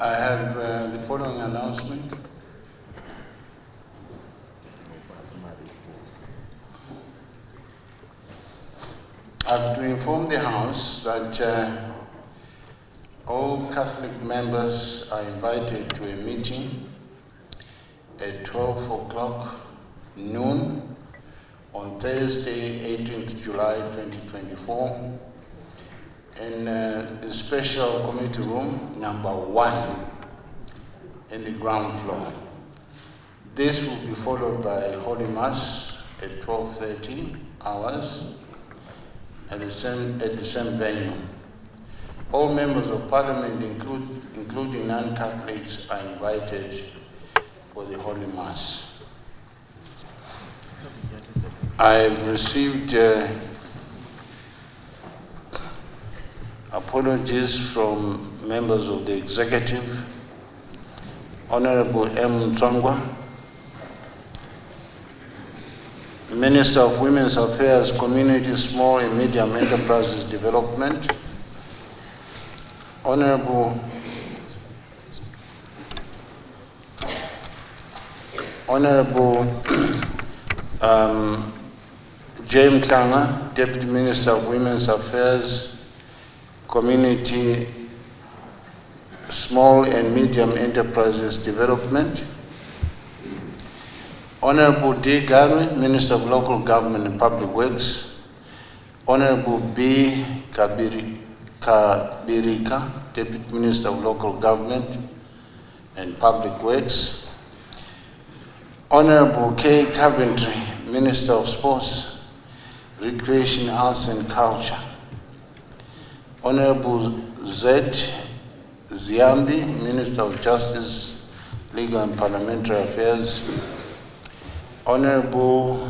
I have the following announcement. I have to inform the House that all Catholic members are invited to a meeting at 12 o'clock noon on Thursday, 18th July 2024, in the special committee room number 1 in the ground floor. This will be followed by Holy Mass at 12:30 hours at the same venue. All members of Parliament, including non-Catholics, are invited for the Holy Mass. I have received apologies from members of the Executive, Honorable Mnangagwa, Minister of Women's Affairs, Community, Small and Medium Enterprises Development, Honorable James Klanga, Deputy Minister of Women's Affairs, Community, Small and Medium Enterprises Development, Honorable D. Garwe, Minister of Local Government and Public Works, Honorable B. Kabirika, Deputy Minister of Local Government and Public Works, Honorable K. Coventry, Minister of Sports, Recreation, Arts and Culture, Honorable Z. Ziambi, Minister of Justice, Legal and Parliamentary Affairs, Honorable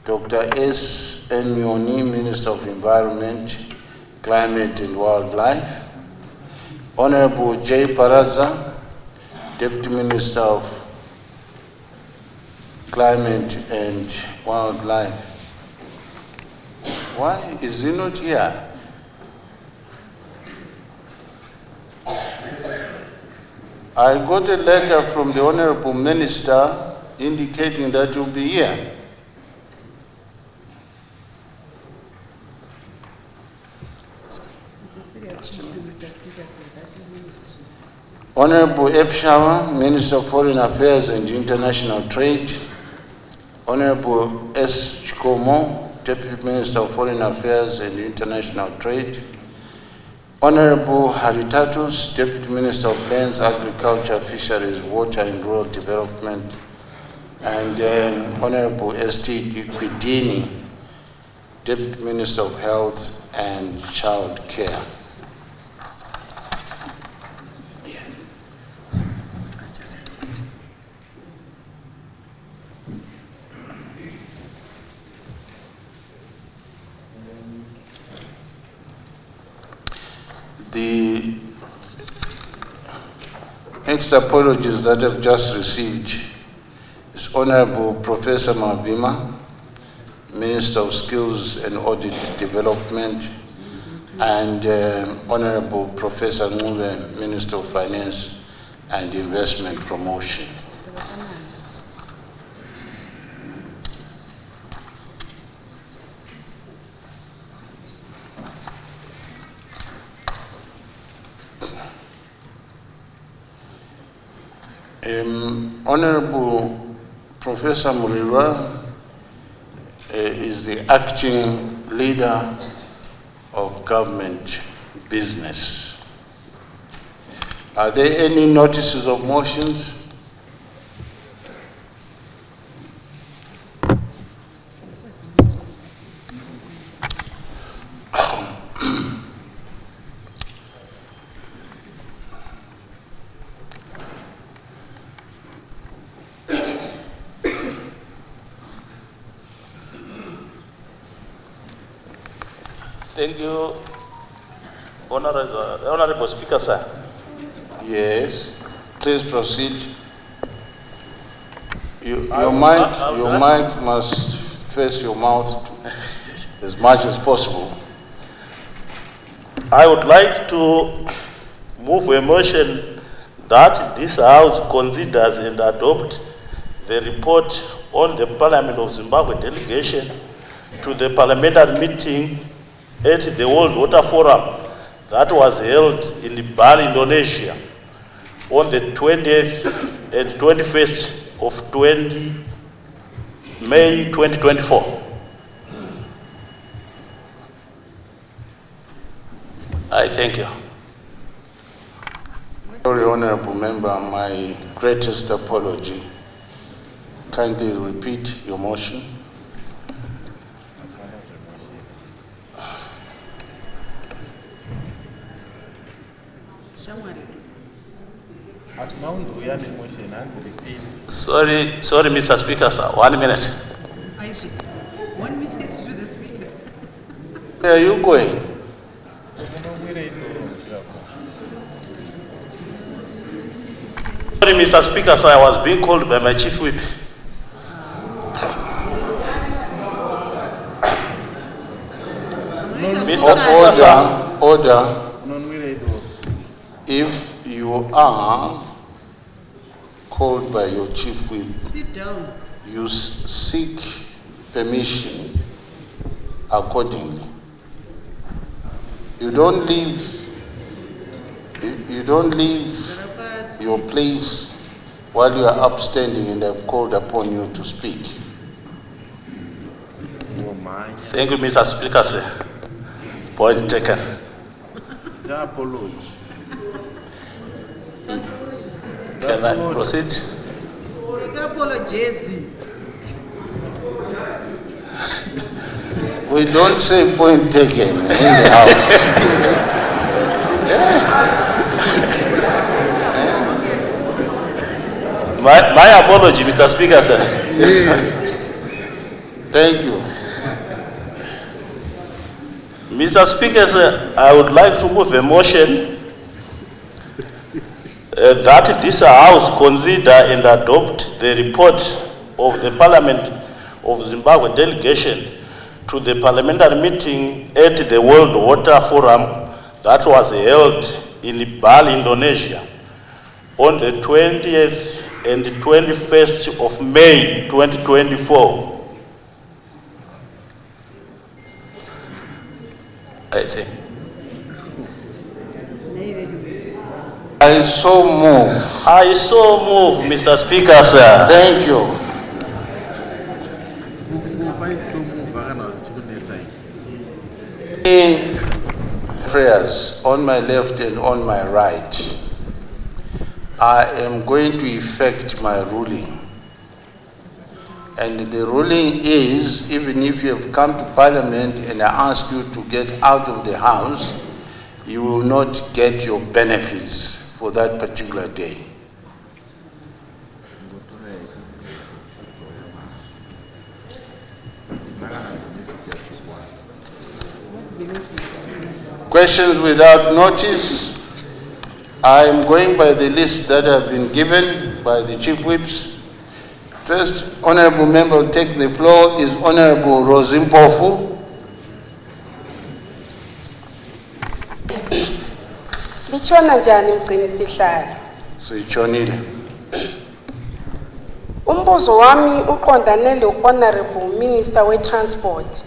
Dr. S. N. Nyoni, Minister of Environment, Climate and Wildlife, Honorable J. Paraza, Deputy Minister of Climate and Wildlife. Why is he not here? I got a letter from the Honorable Minister indicating that you'll be here. Honorable F. Shawa, Minister of Foreign Affairs and International Trade, Honorable S. Chikomo, Deputy Minister of Foreign Affairs and International Trade, Honorable Haritatus, Deputy Minister of Lands, Agriculture, Fisheries, Water and Rural Development, and Honorable S.T. Ikwidini, Deputy Minister of Health and Child Care. The next apologies that I've just received is Honorable Professor Mavima, Minister of Skills and Audit Development, and Honorable Professor Ngube, Minister of Finance and Investment Promotion. Honorable Professor Murirwa is the acting leader of government business. Are there any notices of motions? Thank you, Honorable Speaker, sir. Yes, please proceed. Your mic must face your mouth as much as possible. I would like to move a motion that this House considers and adopts the report on the Parliament of Zimbabwe delegation to the parliamentary meeting at the World Water Forum that was held in Bali, Indonesia on the 20th and 21st of May 2024. I thank you. Very honorable member, my greatest apology. Kindly repeat your motion. Sorry, Mr. Speaker, sir. 1 minute. 1 minute to the Speaker. Where are you going? Sorry, Mr. Speaker, sir. I was being called by my chief whip. Mr. Speaker, sir. Order. If you are called by your chief whip, Sit down. you seek permission accordingly. You don't leave your place while you are upstanding and I've called upon you to speak. Thank you, Mr. Speaker, sir. Point taken. Can I proceed? We don't say point taken in the house. My apology, Mr. Speaker, sir. Thank you. Mr. Speaker, sir, I would like to move a motion that this House consider and adopt the report of the Parliament of Zimbabwe delegation to the parliamentary meeting at the World Water Forum that was held in Bali, Indonesia on the 20th and 21st of May 2024. I think. I so move. I so move, Mr. Speaker, sir. Thank you. In prayers on my left and on my right, I am going to effect my ruling. And the ruling is, even if you have come to Parliament and I ask you to get out of the house, you will not get your benefits for that particular day. Questions without notice. I am going by the list that have been given by the chief whips. First honorable member to take the floor is Honorable Rosimpofu. Lichona njani mgcinisihlalo? Sichonile. Umbuzo wami uqondane lo Honorable Minister we Transport.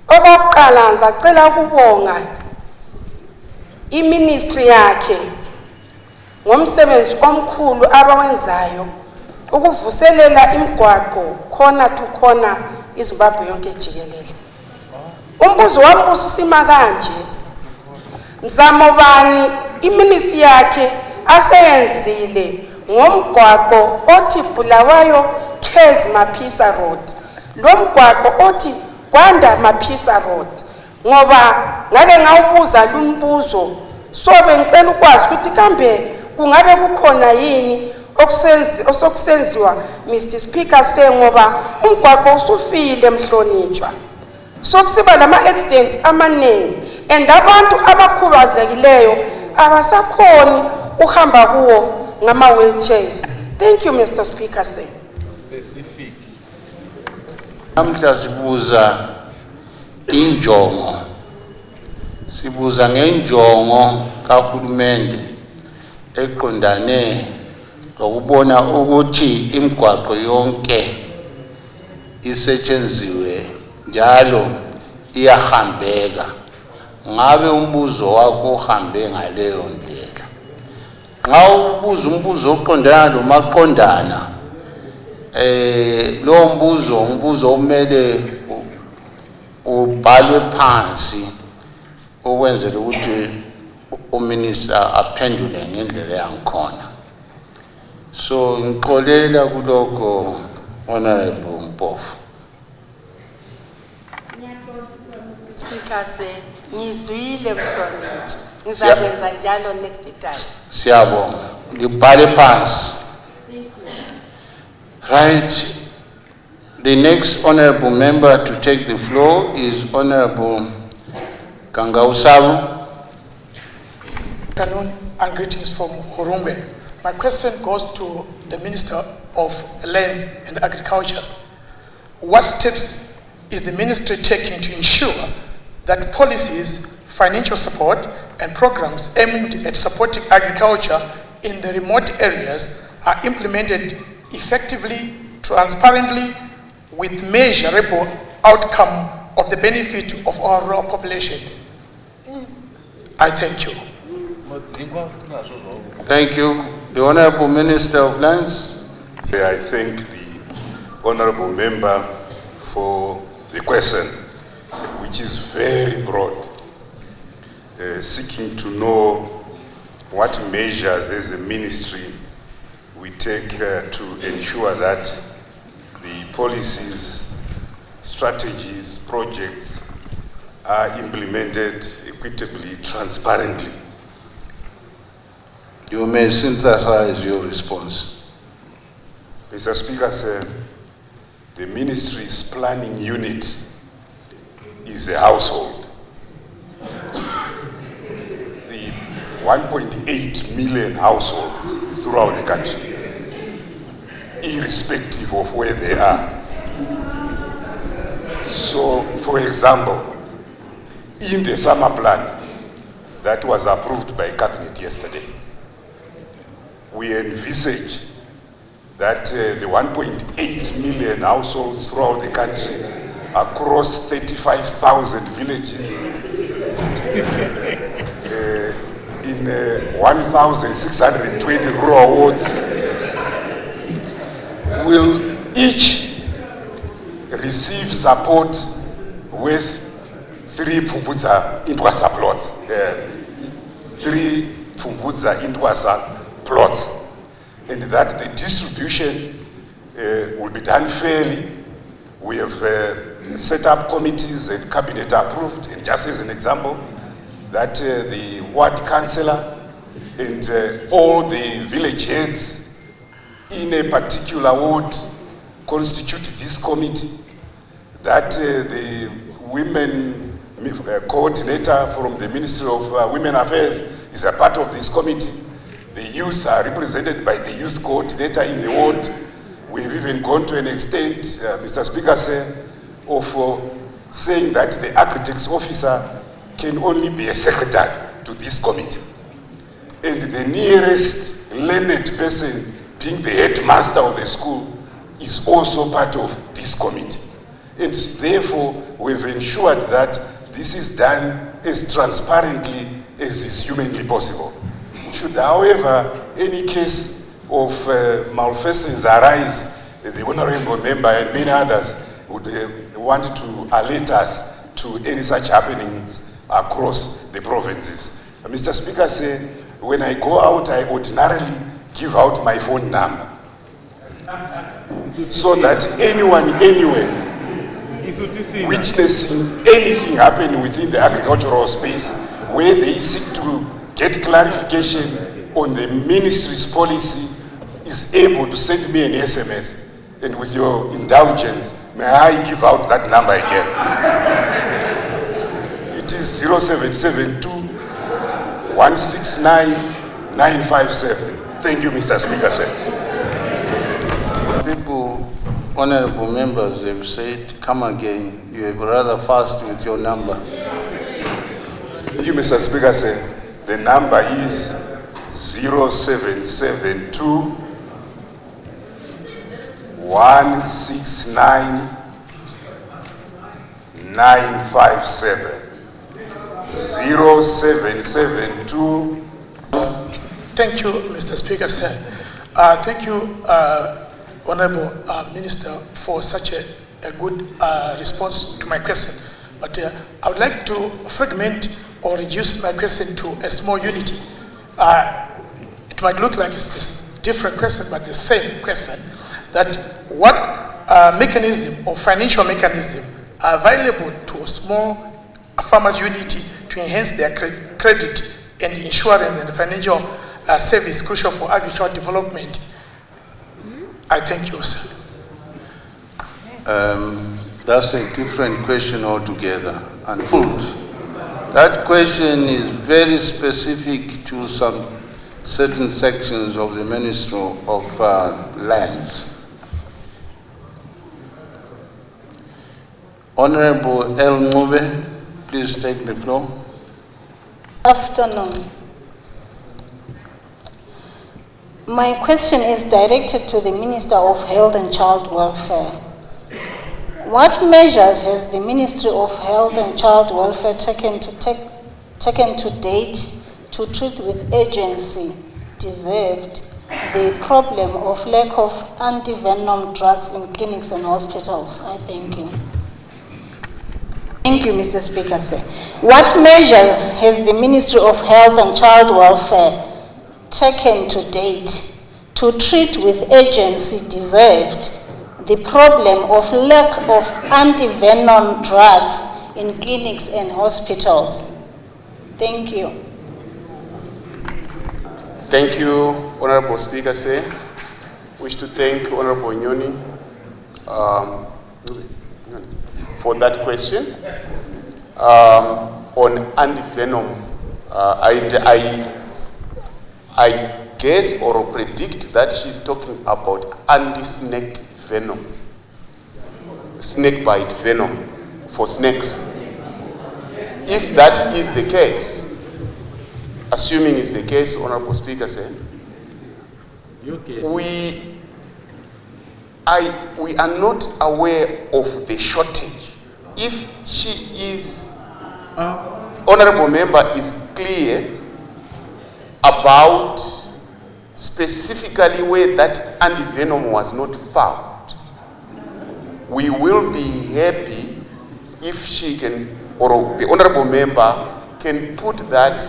Okokuqala ngizacela ukubonga iministry yakhe ngomsebenzi omkhulu abawenzayo ukuvuselela imigwaqo khona to khona iZimbabwe yonke jikelele. Umbuzo wami usisima kanje. Mzamo bani iministry yakhe aseyenzile ngomgwaqo othi Bulawayo Kez Maphisa Road. Lo mgwaqo othi Kwanda Maphisa Road. Ngoba ngake ngawubuza lumbuzo sobe ngicela ukwazi ukuthi kambe kungabe kukhona yini okusenziwa Mr. Speaker ngoba umgwaqo usufile emhlonitshwa. Sokusiba lama accident amaningi and abantu abakhubazekileyo abasakhoni uhamba kuwo ngama wheelchairs. Thank you, Mr. Speaker. Specific. Namhla sibuza injongo. Sibuza ngenjongo kahulumende eqondane lokubona ukuthi imigwaqo yonke isetshenziwe njalo iyahambeka. Ngabe umbuzo wakho uhambe ngaleyo ndlela? Nxa ubuza umbuzo oqondana lomaqondana, lo umbuzo umele ubhalwe phansi ukwenzela ukuthi uminister aphendule ngendlela yangikhona. So ngixolela kulokho Honorable Mpofu. Speaker ngizwile mhlonishwa. Ngizakwenza njalo next time. Siyabonga. Ngibhale phansi. Right. The next honorable member to take the floor is Honorable Kangausaru. Good afternoon and greetings from Hurungwe. My question goes to the Minister of Lands and Agriculture. What steps is the ministry taking to ensure that policies, financial support, and programs aimed at supporting agriculture in the remote areas are implemented effectively, transparently, with measurable outcome of the benefit of our rural population? I thank you. Thank you. The Honorable Minister of Lands. I thank the Honorable Member for the question, which is very broad, seeking to know what measures as a ministry we take to ensure that the policies, strategies, projects are implemented equitably, transparently. You may synthesize your response. Mr. Speaker, sir, the ministry's planning unit is a household. The 1.8 million households throughout the country, irrespective of where they are. So, for example, in the summer plan that was approved by Cabinet yesterday, we envisage that the 1.8 million households throughout the country across 35,000 villages in 1,620 rural wards will each receive support with 3 Pfumvudza Intwasa plots. 3 Pfumvudza Intwasa plots. And that the distribution will be done fairly. We have set up committees and cabinet approved, and just as an example, that the ward councillor and all the village heads in a particular ward constitute this committee, that the women coordinator from the Ministry of Women Affairs is a part of this committee. The youth are represented by the youth coordinator in the ward. We've even gone to an extent, Mr. Speaker said, of saying that the agri-tax officer can only be a secretary to this committee. And the nearest learned person, being the headmaster of the school, is also part of this committee. And therefore, we've ensured that this is done as transparently as is humanly possible. Should, however, any case of malfeasance arise, the Honorable Member and many others would want to alert us to any such happenings across the provinces. Mr. Speaker, say, when I go out, I ordinarily give out my phone number so that anyone, anywhere, witnessing anything happening within the agricultural space where they seek to get clarification on the ministry's policy is able to send me an SMS. And with your indulgence, may I give out that number again? It is 0772 169 957. Thank you, Mr. Speaker, sir. People, honorable members, have said, come again. You are rather fast with your number. Thank you, Mr. Speaker, sir. The number is 0772 169 957. 0772. Thank you, Mr. Speaker, sir. Thank you, Honorable Minister, for such a good response to my question. But I would like to fragment or reduce my question to a small unity. It might look like it's this different question, but the same question. That what mechanism or financial mechanism are available to a small farmers' unity to enhance their credit and insurance and financial service crucial for agricultural development? I thank you, sir. That's a different question altogether. And that question is very specific to some certain sections of the Ministry of Lands. Honorable El Mube, please take the floor. Afternoon. My question is directed to the Minister of Health and Child Welfare. What measures has the Ministry of Health and Child Welfare taken to date to treat with urgency deserved the problem of lack of anti-venom drugs in clinics and hospitals? I thank you. Thank you, Mr. Speaker, sir. What measures has the Ministry of Health and Child Welfare taken to date to treat with urgency deserved the problem of lack of anti-venom drugs in clinics and hospitals? Thank you. Thank you, Honorable Speaker, sir. Wish to thank Honorable Nyoni for that question. On anti-venom, I guess or predict that she's talking about anti-snake venom, snake bite venom for snakes. If that is the case, assuming it's the case, Honorable Speaker said, we are not aware of the shortage. If she is, Honorable Member is clear about specifically where that anti-venom was not found, we will be happy if she can, or the Honorable Member can put that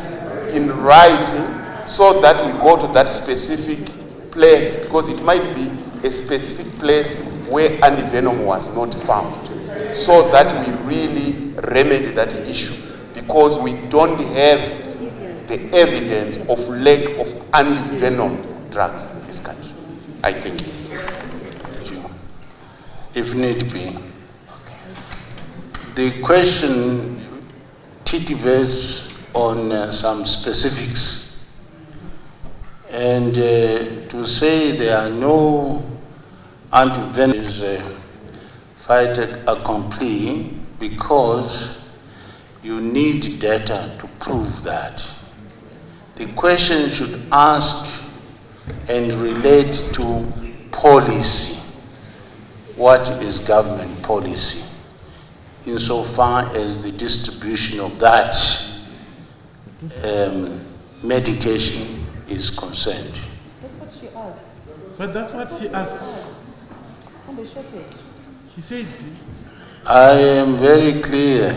in writing so that we go to that specific place, because it might be a specific place where anti-venom was not found, so that we really remedy that issue, because we don't have the evidence of lack of anti-venom drugs in this country. I thank you. If need be. The question titivates on some specifics, and to say there are no anti-venom is fait accompli, because you need data to prove that. The question should ask and relate to policy. What is government policy insofar as the distribution of that medication is concerned? That's what she asked. But that's what she asked. On the shortage. She said, I am very clear.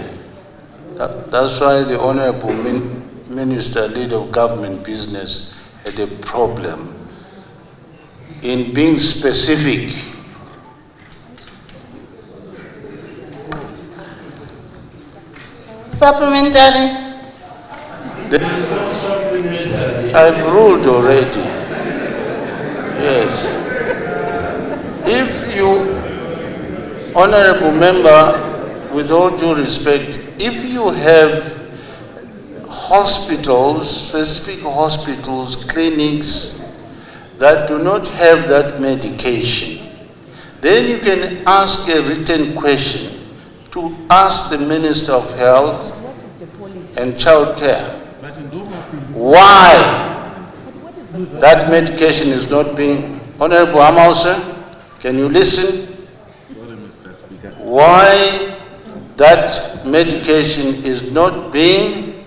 That's why the Honorable Minister, Leader of Government Business, had a problem in being specific. Supplementary. There is no supplementary. I've ruled already. Yes. If you, Honorable Member, with all due respect, if you have hospitals, specific hospitals, clinics that do not have that medication, then you can ask a written question to ask the Minister of Health and Child Care why that medication is not being... Honorable Hamausa, can you listen? Sorry, Mr. Speaker. Why that medication is not being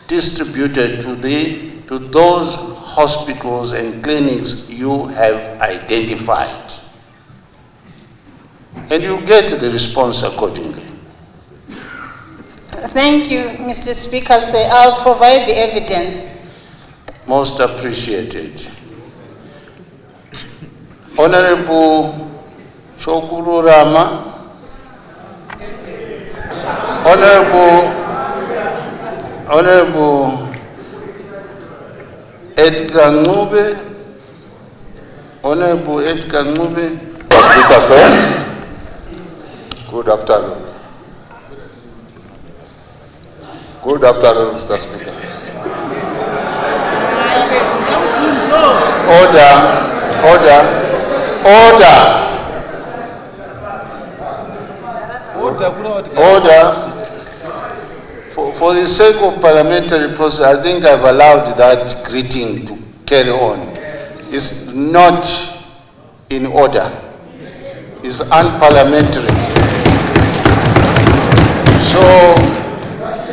distributed to those hospitals and clinics you have identified. And you get the response accordingly. Thank you, Mr. Speaker. Sir, I'll provide the evidence. Most appreciated. Honorable Chokuru Rama, Honorable Edgar Ngube, Honorable Edgar Ngube. Speaker, sir. Good afternoon. Good afternoon, Mr. Speaker. Order. For the sake of parliamentary process, I think I've allowed that greeting to carry on. It's not in order. It's unparliamentary. So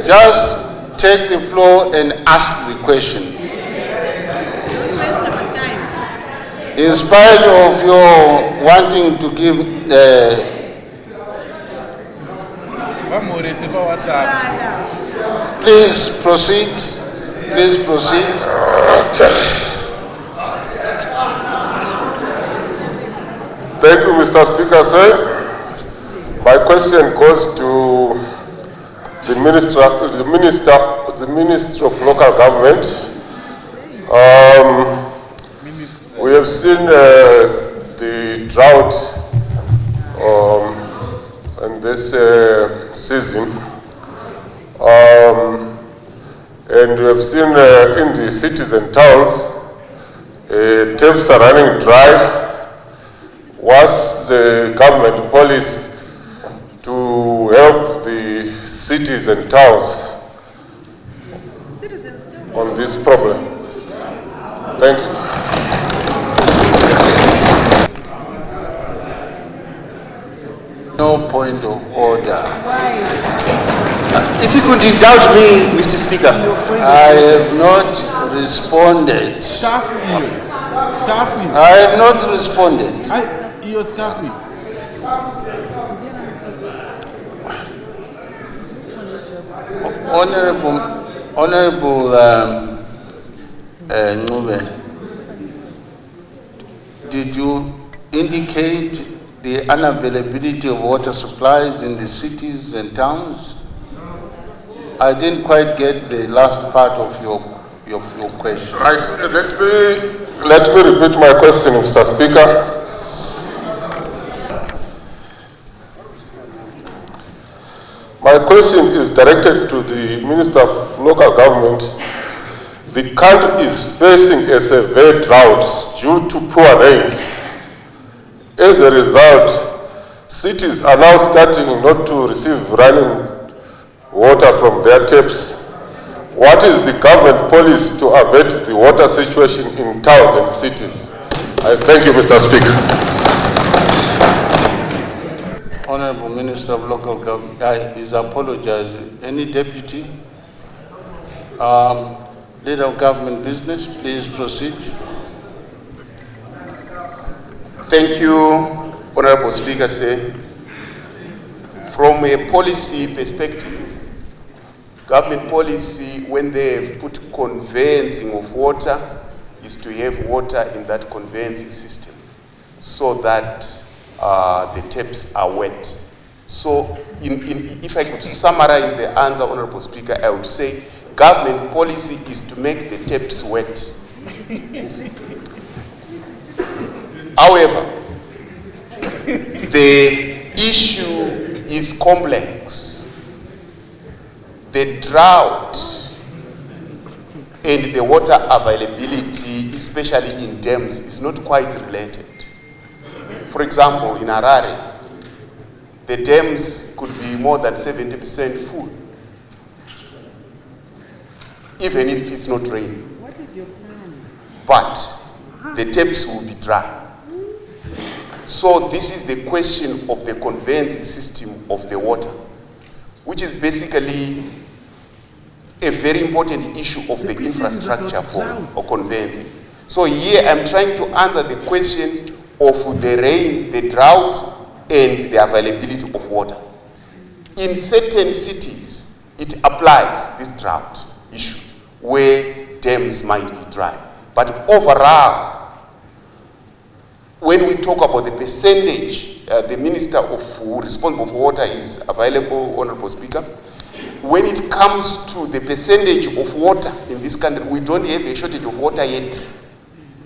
just take the floor and ask the question. In spite of your wanting to give please proceed. Please proceed. Thank you, Mr. Speaker, sir. My question goes to the Minister of Local Government. We have seen the drought in this season, and we have seen in the cities and towns, taps are running dry. What's the government policy to help the cities and towns on this problem? Thank you. No point of order. If you could indulge me, Mr. Speaker. I have not responded. I have not responded. You're scaffing. Honorable Ngube, did you indicate the unavailability of water supplies in the cities and towns? I didn't quite get the last part of your question. Right. Let me repeat my question, Mr. Speaker. My question is directed to the Minister of Local Government. The country is facing a severe drought due to poor rains. As a result, cities are now starting not to receive running water from their taps. What is the government policy to avert the water situation in towns and cities? I thank you, Mr. Speaker. Honorable Minister of Local Government, is apologizing. Any deputy? Leader of Government Business, please proceed. Thank you, Honorable Speaker, sir. From a policy perspective, government policy, when they have put conveying of water, is to have water in that conveying system so that the taps are wet. So if I could summarize the answer, Honorable Speaker, I would say government policy is to make the taps wet. However, the issue is complex. The drought and the water availability, especially in dams, is not quite related. For example, in Harare, the dams could be more than 70% full. even if it's not raining. What is your plan? But the taps will be dry. So this is the question of the conveyance system of the water, which is basically a very important issue of the infrastructure for conveyance. So here I'm trying to answer the question of the rain, the drought, and the availability of water. In certain cities, it applies this drought issue where dams might be dry. But overall, when we talk about the percentage, the Minister who responsible for water is available, Honorable Speaker. When it comes to the percentage of water in this country, we don't have a shortage of water yet,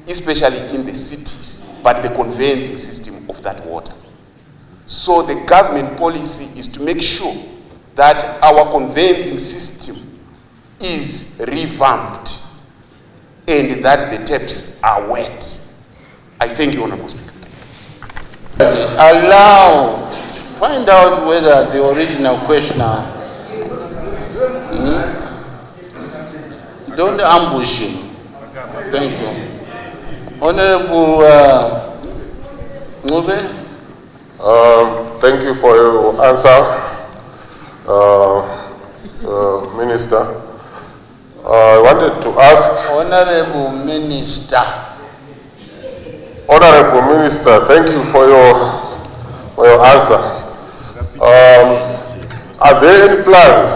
especially in the cities, but the conveying system of that water. So the government policy is to make sure that our conveying system is revamped and that the taps are wet. I thank you, Honorable Speaker. Find out whether the original questioner, don't ambush him. Thank you. Honorable Ngube. Thank you for your answer, Minister. I wanted to ask... Honorable Minister. Honorable Minister, thank you for your answer. Are there any plans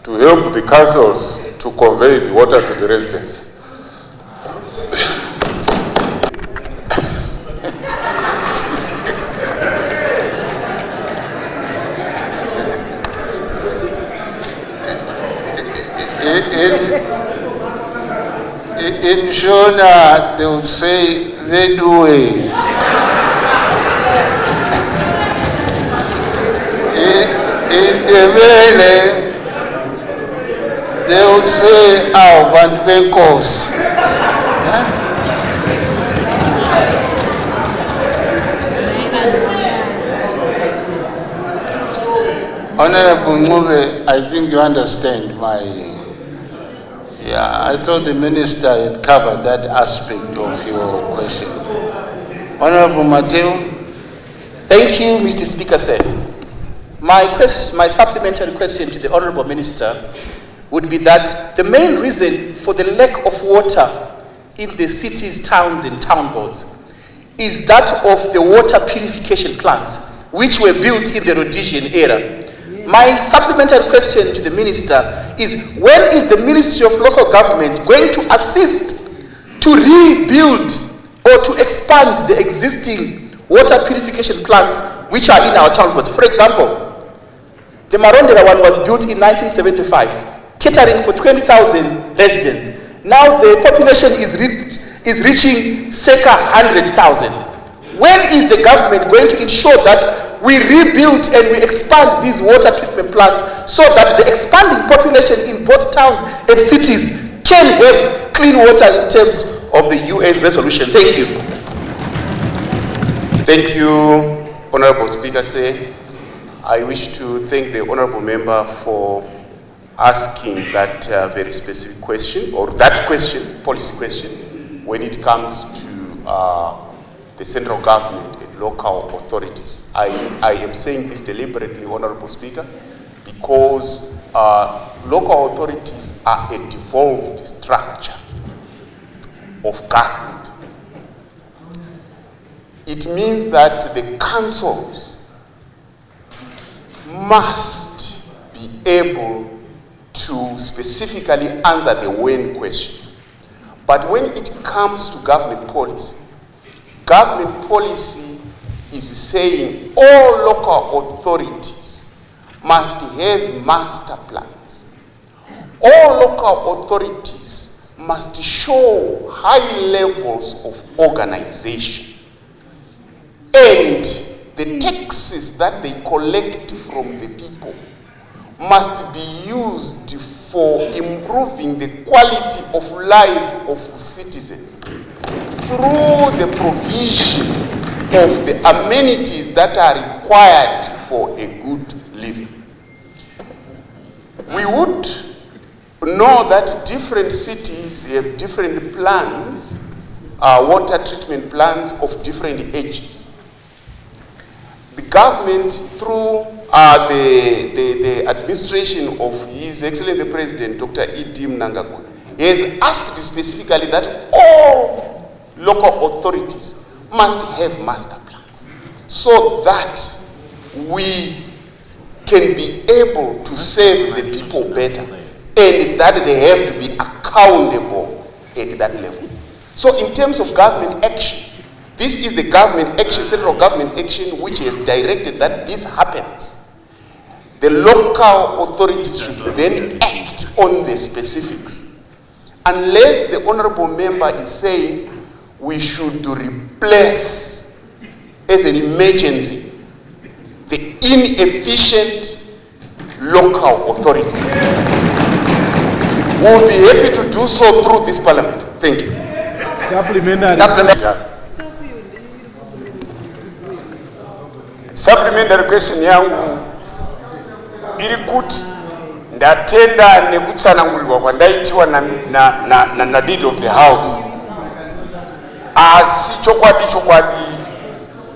to help the councils to convey the water to the residents? In Shona, they would say, Vedue. In Devele, they would say, Van Benkos. Honorable Ngube, I think you understand my... Yeah, I thought the minister had covered that aspect of your question. Honorable Mateo. Thank you, Mr. Speaker, sir. My supplementary question to the Honorable Minister would be that the main reason for the lack of water in the cities, towns, and town boards is that of the water purification plants, which were built in the Rhodesian era. My supplementary question to the Minister is, when is the Ministry of Local Government going to assist to rebuild or to expand the existing water purification plants which are in our town boards? For example, the Marondera one was built in 1975, catering for 20,000 residents. Now the population is reaching circa 100,000. When is the government going to ensure that we rebuild and we expand these water treatment plants so that the expanding population in both towns and cities can have clean water in terms of the UN resolution? Thank you. Thank you, Honorable Speaker. I wish to thank the Honorable Member for asking that very specific question, or that question, policy question, when it comes to the central government and local authorities. I am saying this deliberately, Honorable Speaker, because local authorities are a devolved structure of government. It means that the councils must be able to specifically answer the when question. But when it comes to government policy is saying all local authorities must have master plans. All local authorities must show high levels of organization. And the taxes that they collect from the people must be used for improving the quality of life of citizens through the provision of the amenities that are required for a good living. We would know that different cities have different plans, water treatment plans of different ages. The government, through the administration of His Excellency the President, Dr. Mnangagwa, has asked specifically that all local authorities must have master plans so that we can be able to serve the people better and that they have to be accountable at that level. So in terms of government action, this is the government action, central government action, which has directed that this happens. The local authorities should then act on the specifics. Unless the honorable member is saying we should replace as an emergency the inefficient local authorities. We'll be happy to do so through this parliament. Thank you. Supplementary question yangu iri kuti ndatenda nekutsanangurirwa kwandaitiwa na leader of the house, asi chokwadi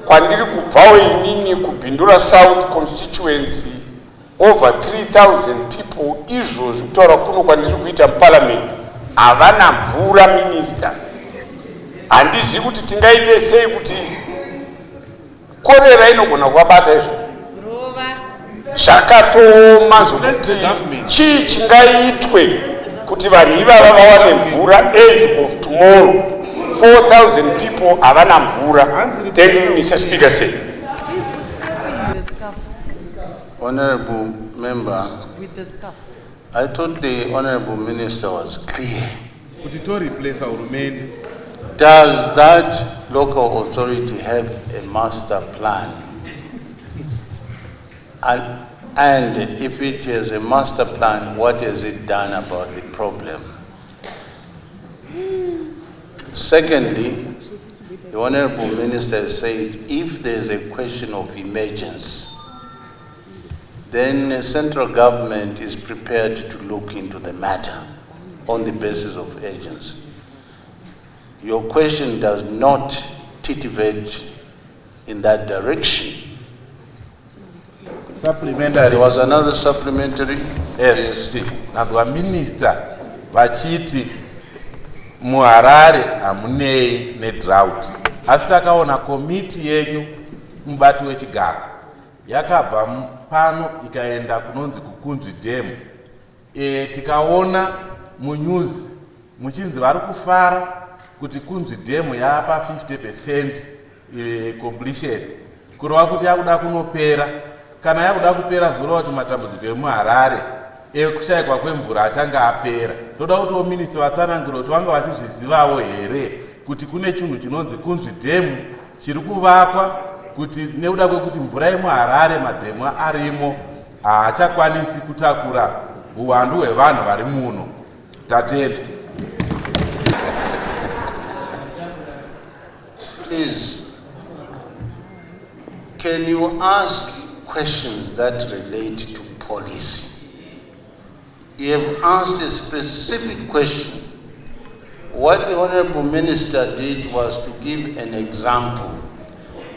kwandiri kubvawo inini kubhindura South constituency over 3,000 people izvozvi kutaura kuno kwandiri kuita muparliament havana mvura. Minister, handizivi kuti tingaite sei kuti korera inogona kuvabata izvo zvakatooma zvokuti chii chingaitwe kuti vanhu ivava vawane mvura as of tomorrow. 4,000 people havana mvura. Thank you, Mr. Speaker. Honorable Member, I thought the Honorable Minister was clear. Does that local authority have a master plan? And if it has a master plan, what has it done about the problem? Secondly, the Honorable Minister said if there is a question of emergency, then the central government is prepared to look into the matter on the basis of urgency. Your question does not titivate in that direction. Supplementary. There was another supplementary. Yes. Nazwa minister vachiti muharare hamunei nedrought. Asi takaona komiti yenyu mubati wechigaro yakabva pano ikaenda kunonzi kukunzwi dam. Tikaona munyuzi muchinzi vari kufara kuti kunzwi dam yapa 50% completion, kureva kuti yakuda kunopera. Kana yakuda kupera zvoreva kuti matambudziko emuharare ekushayikwa kwemvura achange apera. Toda kuti minister vatsanangure kuti vanga vachizvizivawo here kuti kune chinhu chinonzi kunzwi dam chiri kuvakwa, kuti nekuda kwekuti mvura yemuharare madhemu arimo haachakwanisi kutakura uwandu hwevanhu vari muno. Tatenda. Please, can you ask questions that relate to policy? You have asked a specific question. What the Honorable Minister did was to give an example,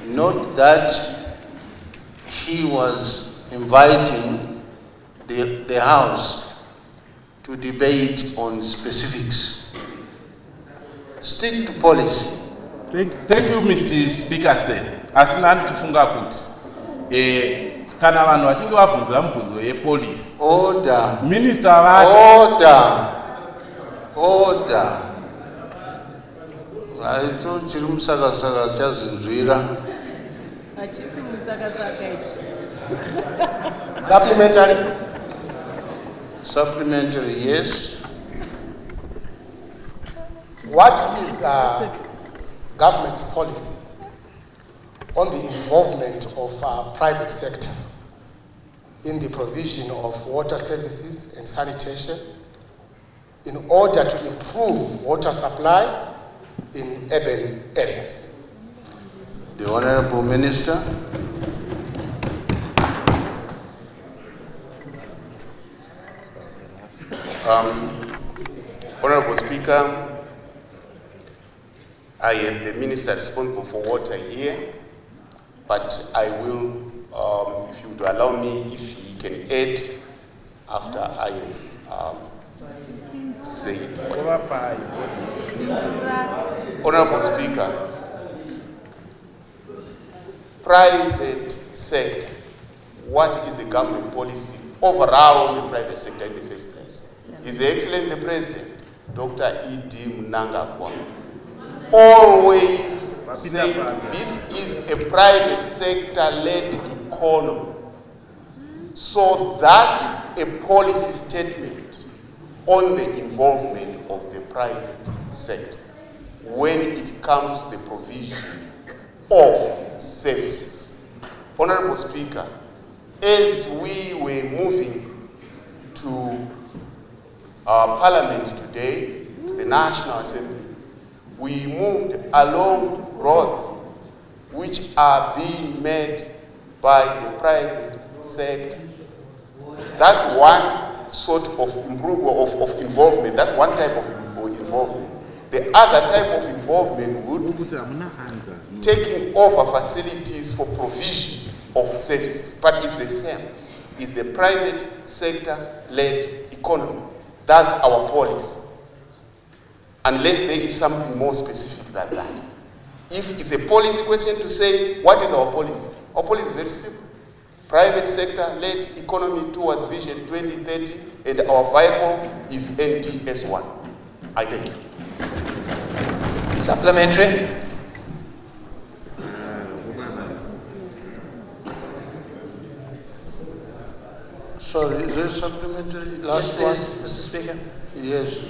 not that he was inviting the House to debate on specifics. Stick to policy. Thank you, Mr. Speaker. Asinani kufunga kuti kana vanhu vachinge vabvunza mubvunzo yepolisi. Order. Minister vati. Order. Aito chiri musakasaka chazinzwira. Achisi musakasaka ichi. Supplementary. Supplementary, yes. What is government's policy on the involvement of private sector in the provision of water services and sanitation in order to improve water supply in urban areas? The Honorable Minister. Honorable Speaker, I am the Minister responsible for water here, but I will, if you would allow me, if he can add after I have said. Honorable Speaker, private sector, what is the government policy overall in the private sector in the first place? His Excellency the President, Dr. E.D. Mnangagwa, always said this is a private sector-led economy. So that's a policy statement on the involvement of the private sector when it comes to the provision of services. Honorable Speaker, as we were moving to our Parliament today, to the National Assembly, we moved along roads which are being made by the private sector. That's one sort of of involvement. That's one type of involvement. The other type of involvement would be taking over facilities for provision of services, but it's the same. It's the private sector-led economy. That's our policy. Unless there is something more specific than that. If it's a policy question to say, what is our policy? Our policy is very simple. Private sector-led economy towards Vision 2030, and our vehicle is NTS1. I thank you. Supplementary. Sorry, is there supplementary? Last Yes, one? please, Mr. Speaker. Yes,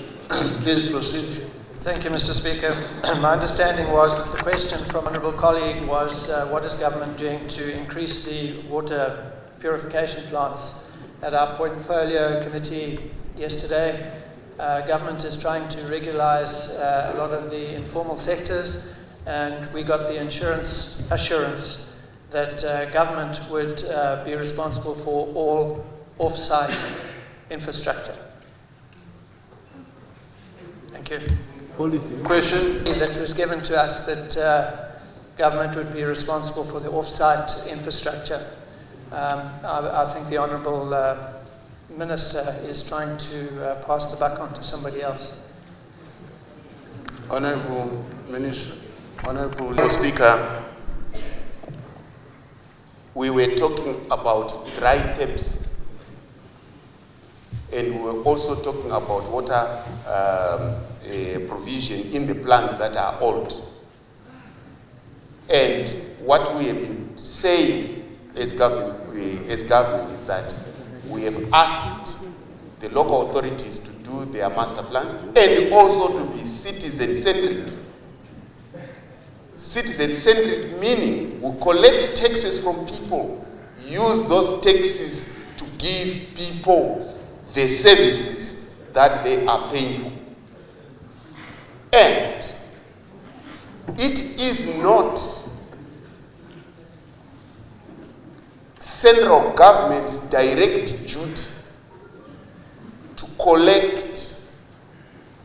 please proceed. Thank you, Mr. Speaker. My understanding was that the question from honourable colleague was what is government doing to increase the water purification plants? At our portfolio committee yesterday, government is trying to regulise a lot of the informal sectors, and we got the assurance that government would be responsible for all off-site infrastructure. Thank you. Policy. Question? That was given to us that government would be responsible for the off-site infrastructure. I think the Honourable Minister is trying to pass the buck on to somebody else. Honourable Minister, Honourable Speaker, we were talking about dry taps, and we were also talking about water provision in the plants that are old. And what we have been saying as government is that we have asked the local authorities to do their master plans and also to be citizen-centric. Citizen-centric meaning we collect taxes from people, use those taxes to give people the services that they are paying for. And it is not central government's direct duty to collect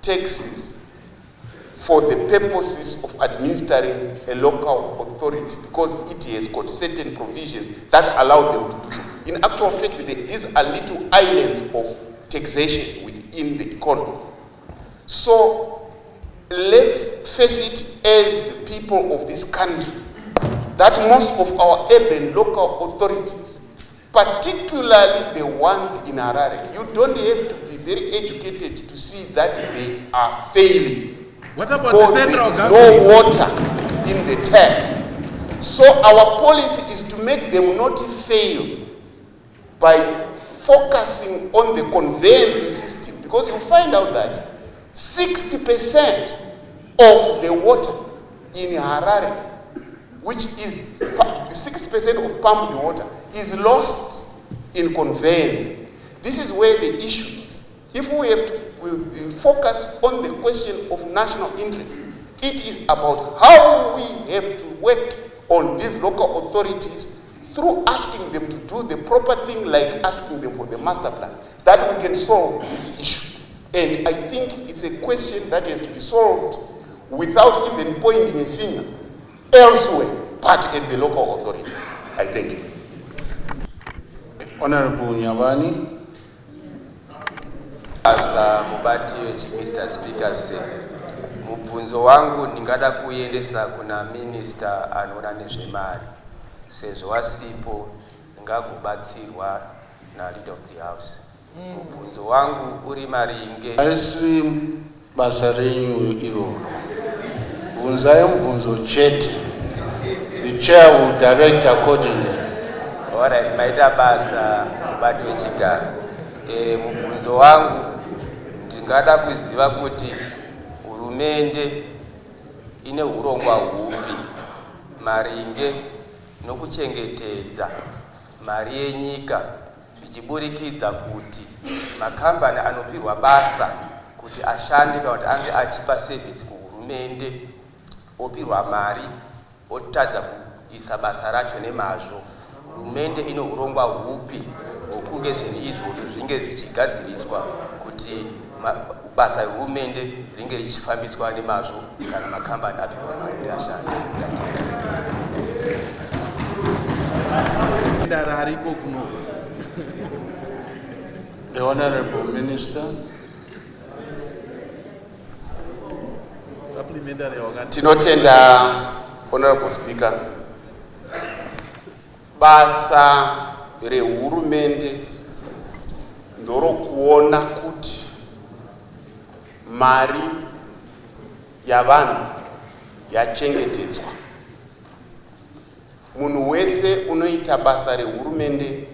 taxes for the purposes of administering a local authority, because it has got certain provisions that allow them to do so. In actual fact, there is a little island of taxation within the economy. So let's face it as people of this country, that most of our urban local authorities, particularly the ones in Harare, you don't have to be very educated to see that they are failing. What about because the central there is government? no water in the tap. So our policy is to make them not fail by focusing on the conveyance system, because you find out that 60% of the water in Harare, which is 60% of pumped water, is lost in conveyance. This is where the issue is. If we have to focus on the question of national interest, it is about how we have to work on these local authorities through asking them to do the proper thing, like asking them for the master plan, that we can solve this issue. And I think it's a question that has to be solved without even pointing a finger elsewhere, but at the local authorities. I thank you. Honorable Nyabani. As mubati Mr. Speaker said, mubvunzo wangu ningada kuendesa kuna minister anoona nezvemari sezvo wasipo ngakubatsirwa na leader of the house. Mubvunzo wangu uri maringe Aisi basa renyu iroro. Bvunzai mubvunzo chete. The chair will direct accordingly. Alright, maita basa mubati wechigara. Mubvunzo wangu ndingada kuziva kuti hurumende ine urongwa hupi maringe nokuchengetedza mari yenyika zvichiburikidza kuti makambani anopirwa basa kuti ashande kana kuti ange achipa service kuhurumende opirwa mari otadza kuisa basa racho nemazvo. Hurumende ine urongwa hupi hwokunge zvinhu izvozvo zvinge zvichigadziriswa kuti basa rehurumende ringe richifambiswa nemazvo kana makambani apirwa mari kuti ashande. The Honorable Minister. Tinotenda Honorable Speaker. Basa rehurumende ndorokuona kuti mari yavanhu yachengetedzwa. Munhu wese unoita basa rehurumende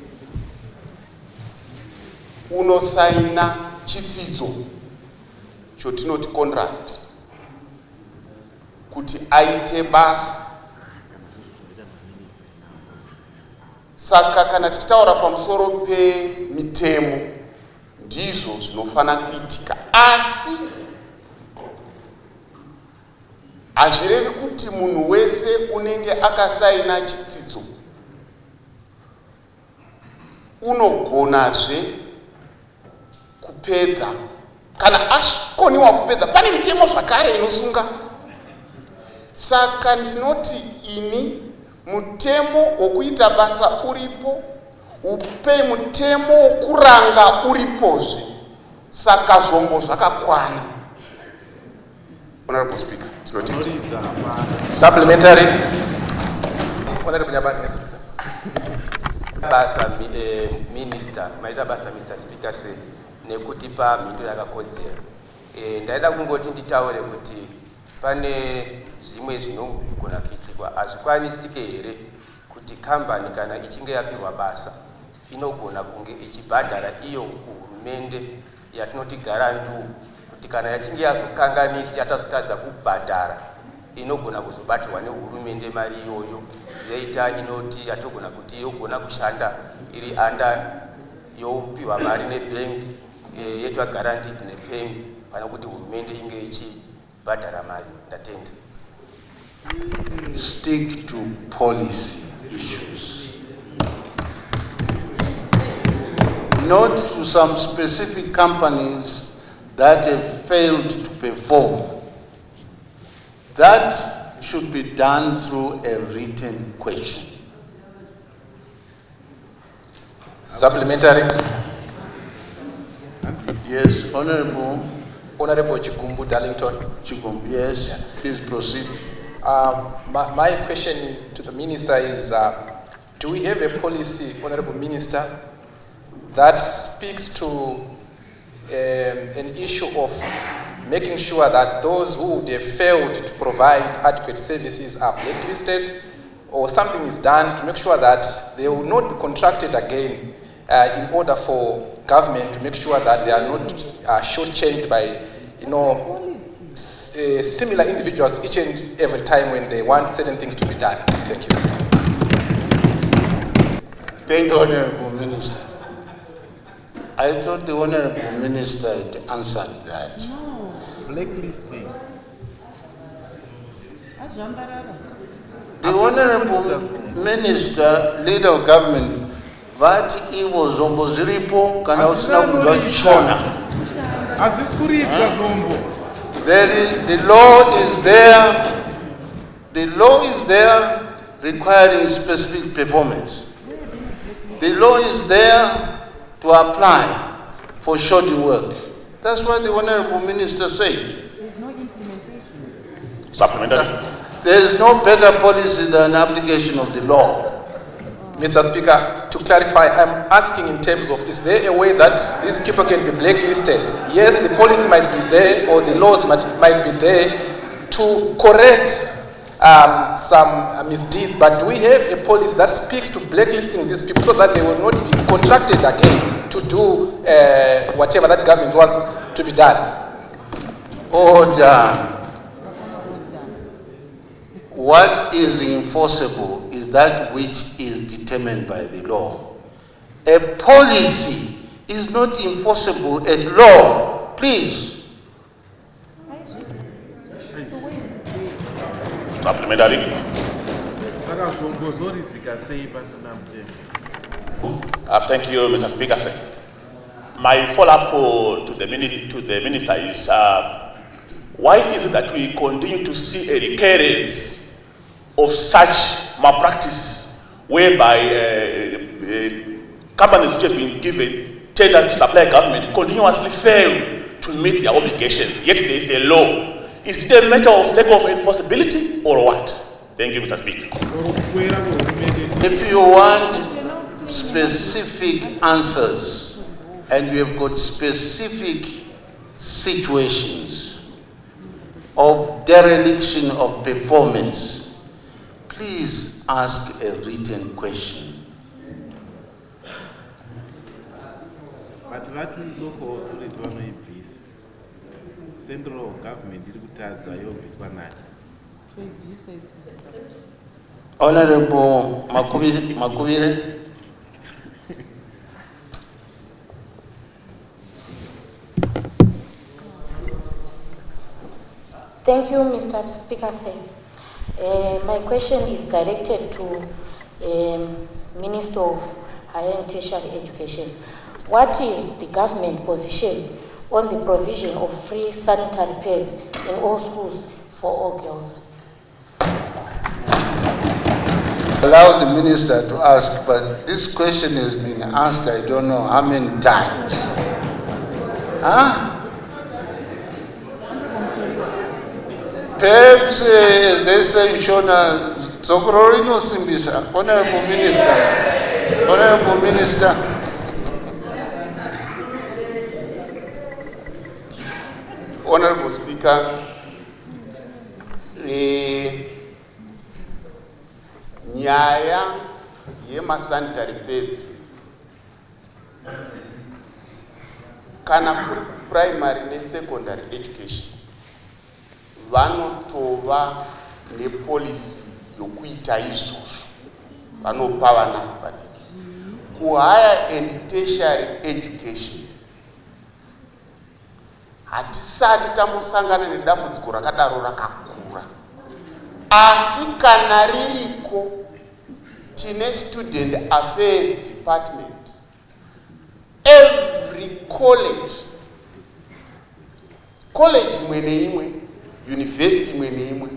unosaina chitsidzo chotinoti contract kuti aite basa. Saka kana tichitaura pamusoro pemitemo ndizvo zvinofana kuitika, asi hazvirevi kuti munhu wese unenge akasaina chitsidzo unogonazve kupedza. Kana akoniwa kupedza, pane mitemo zvakare inosunga. Saka ndinoti ini mutemo wokuita basa uripo, upe mutemo wokuranga uripozve. Saka zvombo zvakakwana. Honorable Speaker, tinotenda. Supplementary. Honorable Nyabani, basa minister, maita basa Mr. Speaker se nekutipa mhinduro yakakodzera. Ndaida kungoti nditaure kuti pane zvimwe zvinogona kuitikwa. Hazvikwanisike here kuti kambani kana ichinge yapirwa basa inogona kunge ichibhadhara iyo kuhurumende yatinoti garantu, kuti kana yachinge yazokanganisi yatazotadza kubhadhara inogona kuzobatirwa nehurumende mari iyoyo, yoita inoti yatogona kuti yogona kushanda iri anda yopiwa mari nebhengi yetwa guaranteed nebhengi pana kuti hurumende inge ichibhadhara mari. Ndatenda. Stick to policy issues, not to some specific companies that have failed to perform. That should be done through a written question. Supplementary. Yes, Honorable. Honorable Chigumbu Darlington. Chigumbu, yes. Yeah. Please proceed. My question to the Minister is, do we have a policy, Honorable Minister, that speaks to an issue of making sure that those who have failed to provide adequate services are blacklisted, or something is done to make sure that they will not be contracted again in order for government to make sure that they are not shortchanged by, similar individuals each and every time when they want certain things to be done. Thank you. Thank you, Honorable Minister. I thought the Honorable Minister had answered that. No, blacklisting. The Honorable Minister, leader of government, vati ivo zombo ziripo kana usina kujua chona. The law is there. The law is there requiring specific performance. The law is there to apply for shoddy work. That's what the Honorable Minister said. There's no implementation. Supplementary. There is no better policy than application of the law. Mr. Speaker, to clarify, I'm asking in terms of, is there a way that these people can be blacklisted? Yes, the policy might be there, or the laws might be there to correct some misdeeds, but do we have a policy that speaks to blacklisting these people so that they will not be contracted again to do whatever that government wants to be done? Order. What is enforceable is that which is determined by the law. A policy is not enforceable at law. Please. Supplementary. Thank you, Mr. Speaker. My follow-up to the minister is, why is it that we continue to see a recurrence of such malpractice whereby companies which have been given tender to supply government continuously fail to meet their obligations, yet there is a law? Is it a matter of lack of enforceability or what? Thank you, Mr. Speaker. If you want specific answers and you have got specific situations of dereliction of performance, please ask a written question. But what is local authority? Central government Honorable Makubire. Thank you, Mr. Speaker. My question is directed to Minister of Higher and Tertiary Education. What is the government position on the provision of free sanitary pads in all schools for all girls? Allow the minister to ask, but this question has been asked I don't know how many times. Perhaps they say Shona Zokorino Simbisa, Honorable Minister. Honorable Minister. Honorable Speaker, nyaya yemasanitary pads kana kuri primary nesecondary education vanotova nepolicy yokuita izvozvo, vanopa vana vadiki. Kuhigher and tertiary education hatisati tambosangana nedambudziko rakadaro rakakura, asi kana ririko tine student affairs department. Every college imwe neimwe, university imwe neimwe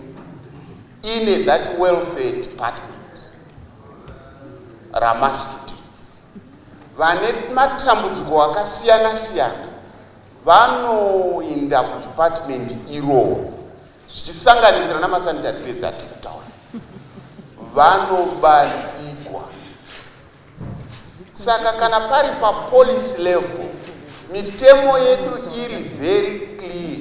ine that welfare department rama students vane matambudziko akasiyana siyana vanoenda kudepartment irowo, zvichisanganisira namasanitary pads atiri kutaura, vanobatsirwa. Saka kana pari papolicy level mitemo yedu iri very clear.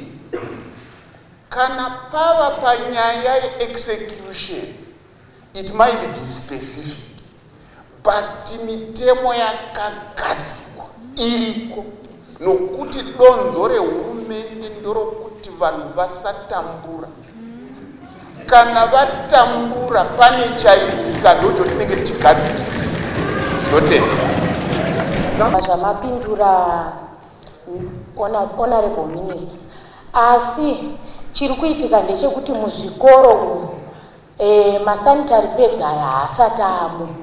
Kana pava panyaya execution, it might be specific, but mitemo yakagadzirwa iriko, nokuti donzo rehurumende ndorokuti vanhu vasatambura. Kana vatambura pane chaitika ndoto tinenge tichigadzirisa. Zvotenda. Zvamapindura Honorable Minister. Asi chiri kuitika ndechekuti muzvikoro umu masanitary pads aya haasati amo.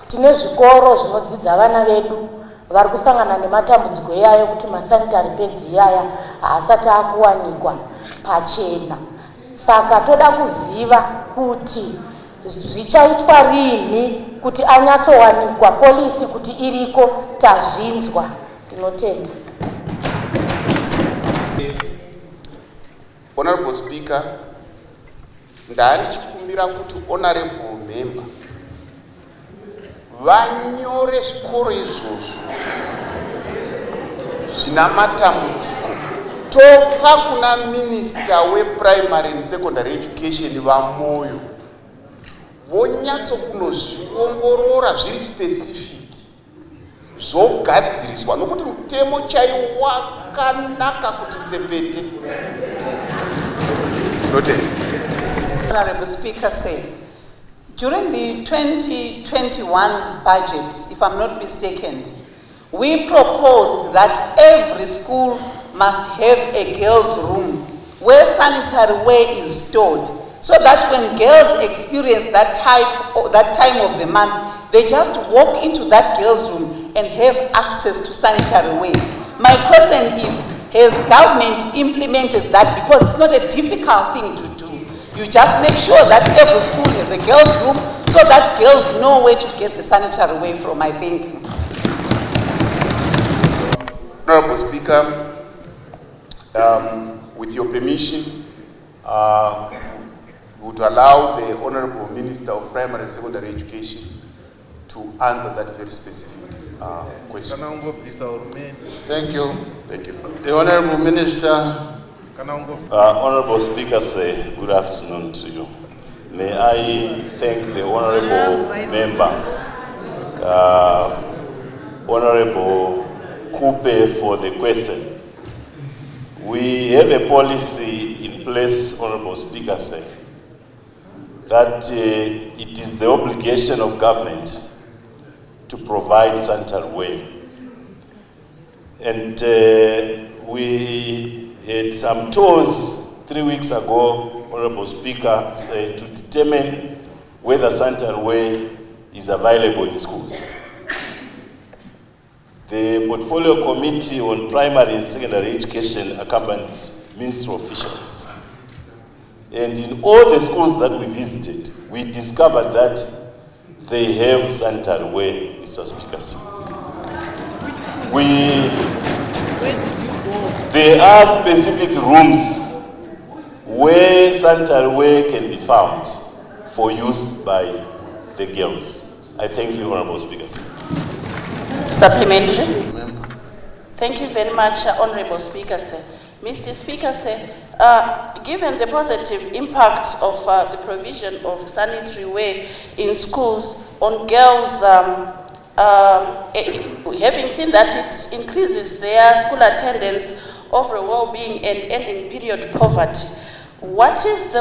Tine zvikoro zvinodzidza vana vedu vari kusangana nematambudziko iyayo kuti masanitary pads iyaya haasati akuwanikwa pachena. Saka toda kuziva kuti zvichaitwa rini kuti anyatsowanikwa, polisi kuti iriko tazvinzwa. Tinotenda. Honorable Speaker, ndari chikumbira kuti honorable member vanyore zvikoro izvozvo zvina matambudziko, topa kuna minister weprimary and secondary education vamoyo vonyatso kunozviongorora zviri specific zvogadziriswa, nokuti mutemo chaiwo wakanaka kuti tsepete. Honorable Speaker said, during the 2021 budget, if I'm not mistaken, we proposed that every school must have a girls' room where sanitary ware is stored, so that when girls experience that time of the month, they just walk into that girls' room and have access to sanitary ware. My question is, has government implemented that? Because it's not a difficult thing to do. You just make sure that every school has a girls' room so that girls know where to get the sanitary ware from, I think. Honorable Speaker, with your permission, would allow the Honorable Minister of Primary and Secondary Education to answer that very specific question. Thank you. Thank you. The Honorable Minister. Honorable Speaker, good afternoon to you. May I thank the Honorable Member, Honorable Coupe, for the question. We have a policy in place, Honorable Speaker, that it is the obligation of government to provide sanitary ware. And we had some tours 3 weeks ago, Honorable Speaker, to determine whether sanitary ware is available in schools. The Portfolio Committee on Primary and Secondary Education accompanied ministry officials. And in all the schools that we visited, we discovered that they have sanitary ware, Mr. Speaker. There are specific rooms where sanitary ware can be found for use by the girls. I thank you, Honorable Speakers. Supplementary. Thank you very much, Honorable Speaker. Mr. Speaker, given the positive impacts of the provision of sanitary ware in schools on girls, having seen that it increases their school attendance, overall well-being and ending period poverty, what is the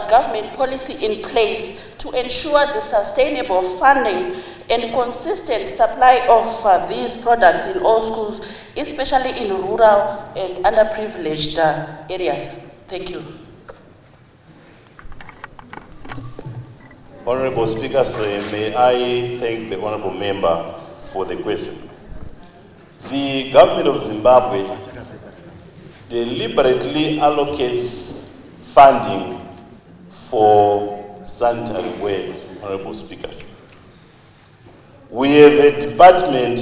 government policy in place to ensure the sustainable funding and consistent supply of these products in all schools, especially in rural and underprivileged areas? Thank you. Honorable Speaker, may I thank the Honorable Member for the question. The government of Zimbabwe deliberately allocates funding for sanitary ware, Honorable Speakers. We have a department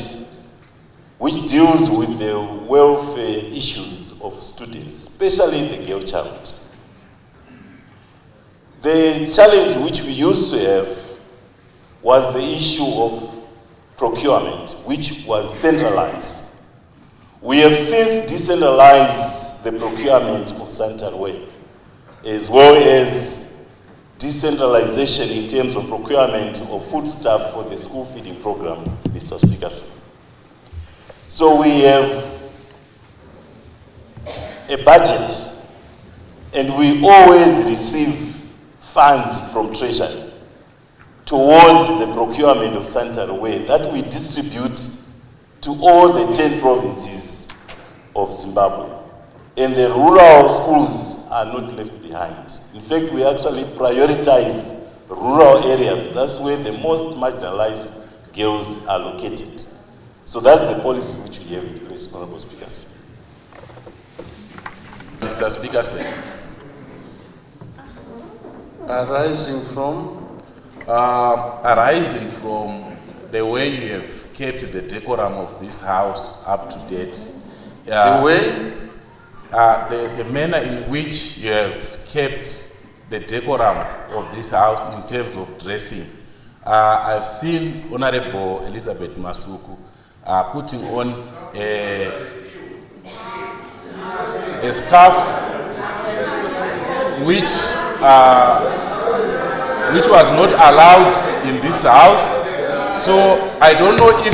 which deals with the welfare issues of students, especially the girl child. The challenge which we used to have was the issue of procurement, which was centralized. We have since decentralized the procurement of sanitary ware, as well as decentralization in terms of procurement of foodstuff for the school feeding program, Mr. Speaker. So we have a budget, and we always receive funds from Treasury towards the procurement of sanitary ware that we distribute to all the 10 provinces of Zimbabwe. And the rural schools are not left behind. In fact, we actually prioritize rural areas. That's where the most marginalized girls are located. So that's the policy which we have in place, Honorable Speakers. Mr. Speaker, sir. Arising from the way you have kept the decorum of this house up to date. the way The manner in which you have kept the decorum of this house in terms of dressing. I've seen Honorable Elizabeth Masuka putting on a scarf which was not allowed in this house. So I don't know if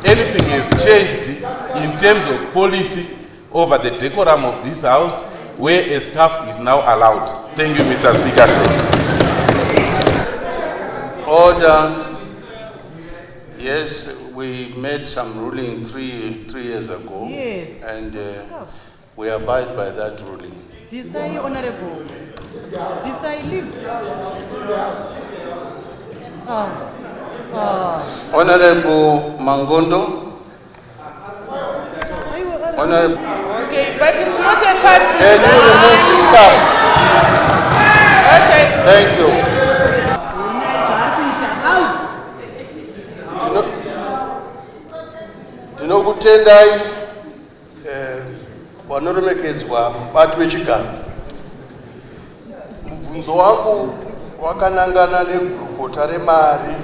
anything has changed in terms of policy over the decorum of this house, where a scarf is now allowed. Thank you, Mr. Speaker. order. Yes, we made some ruling three years ago. Yes. And we abide by that ruling. This I, Honorable. This I live. Honorable Mangondo. Honorable. Okay, but it's not a party. Can you remove this scarf? Okay. Thank you. Ndinokutendai vanoremekedzwa batu vechigaro. Mubvunzo wangu wakanangana negurukota remari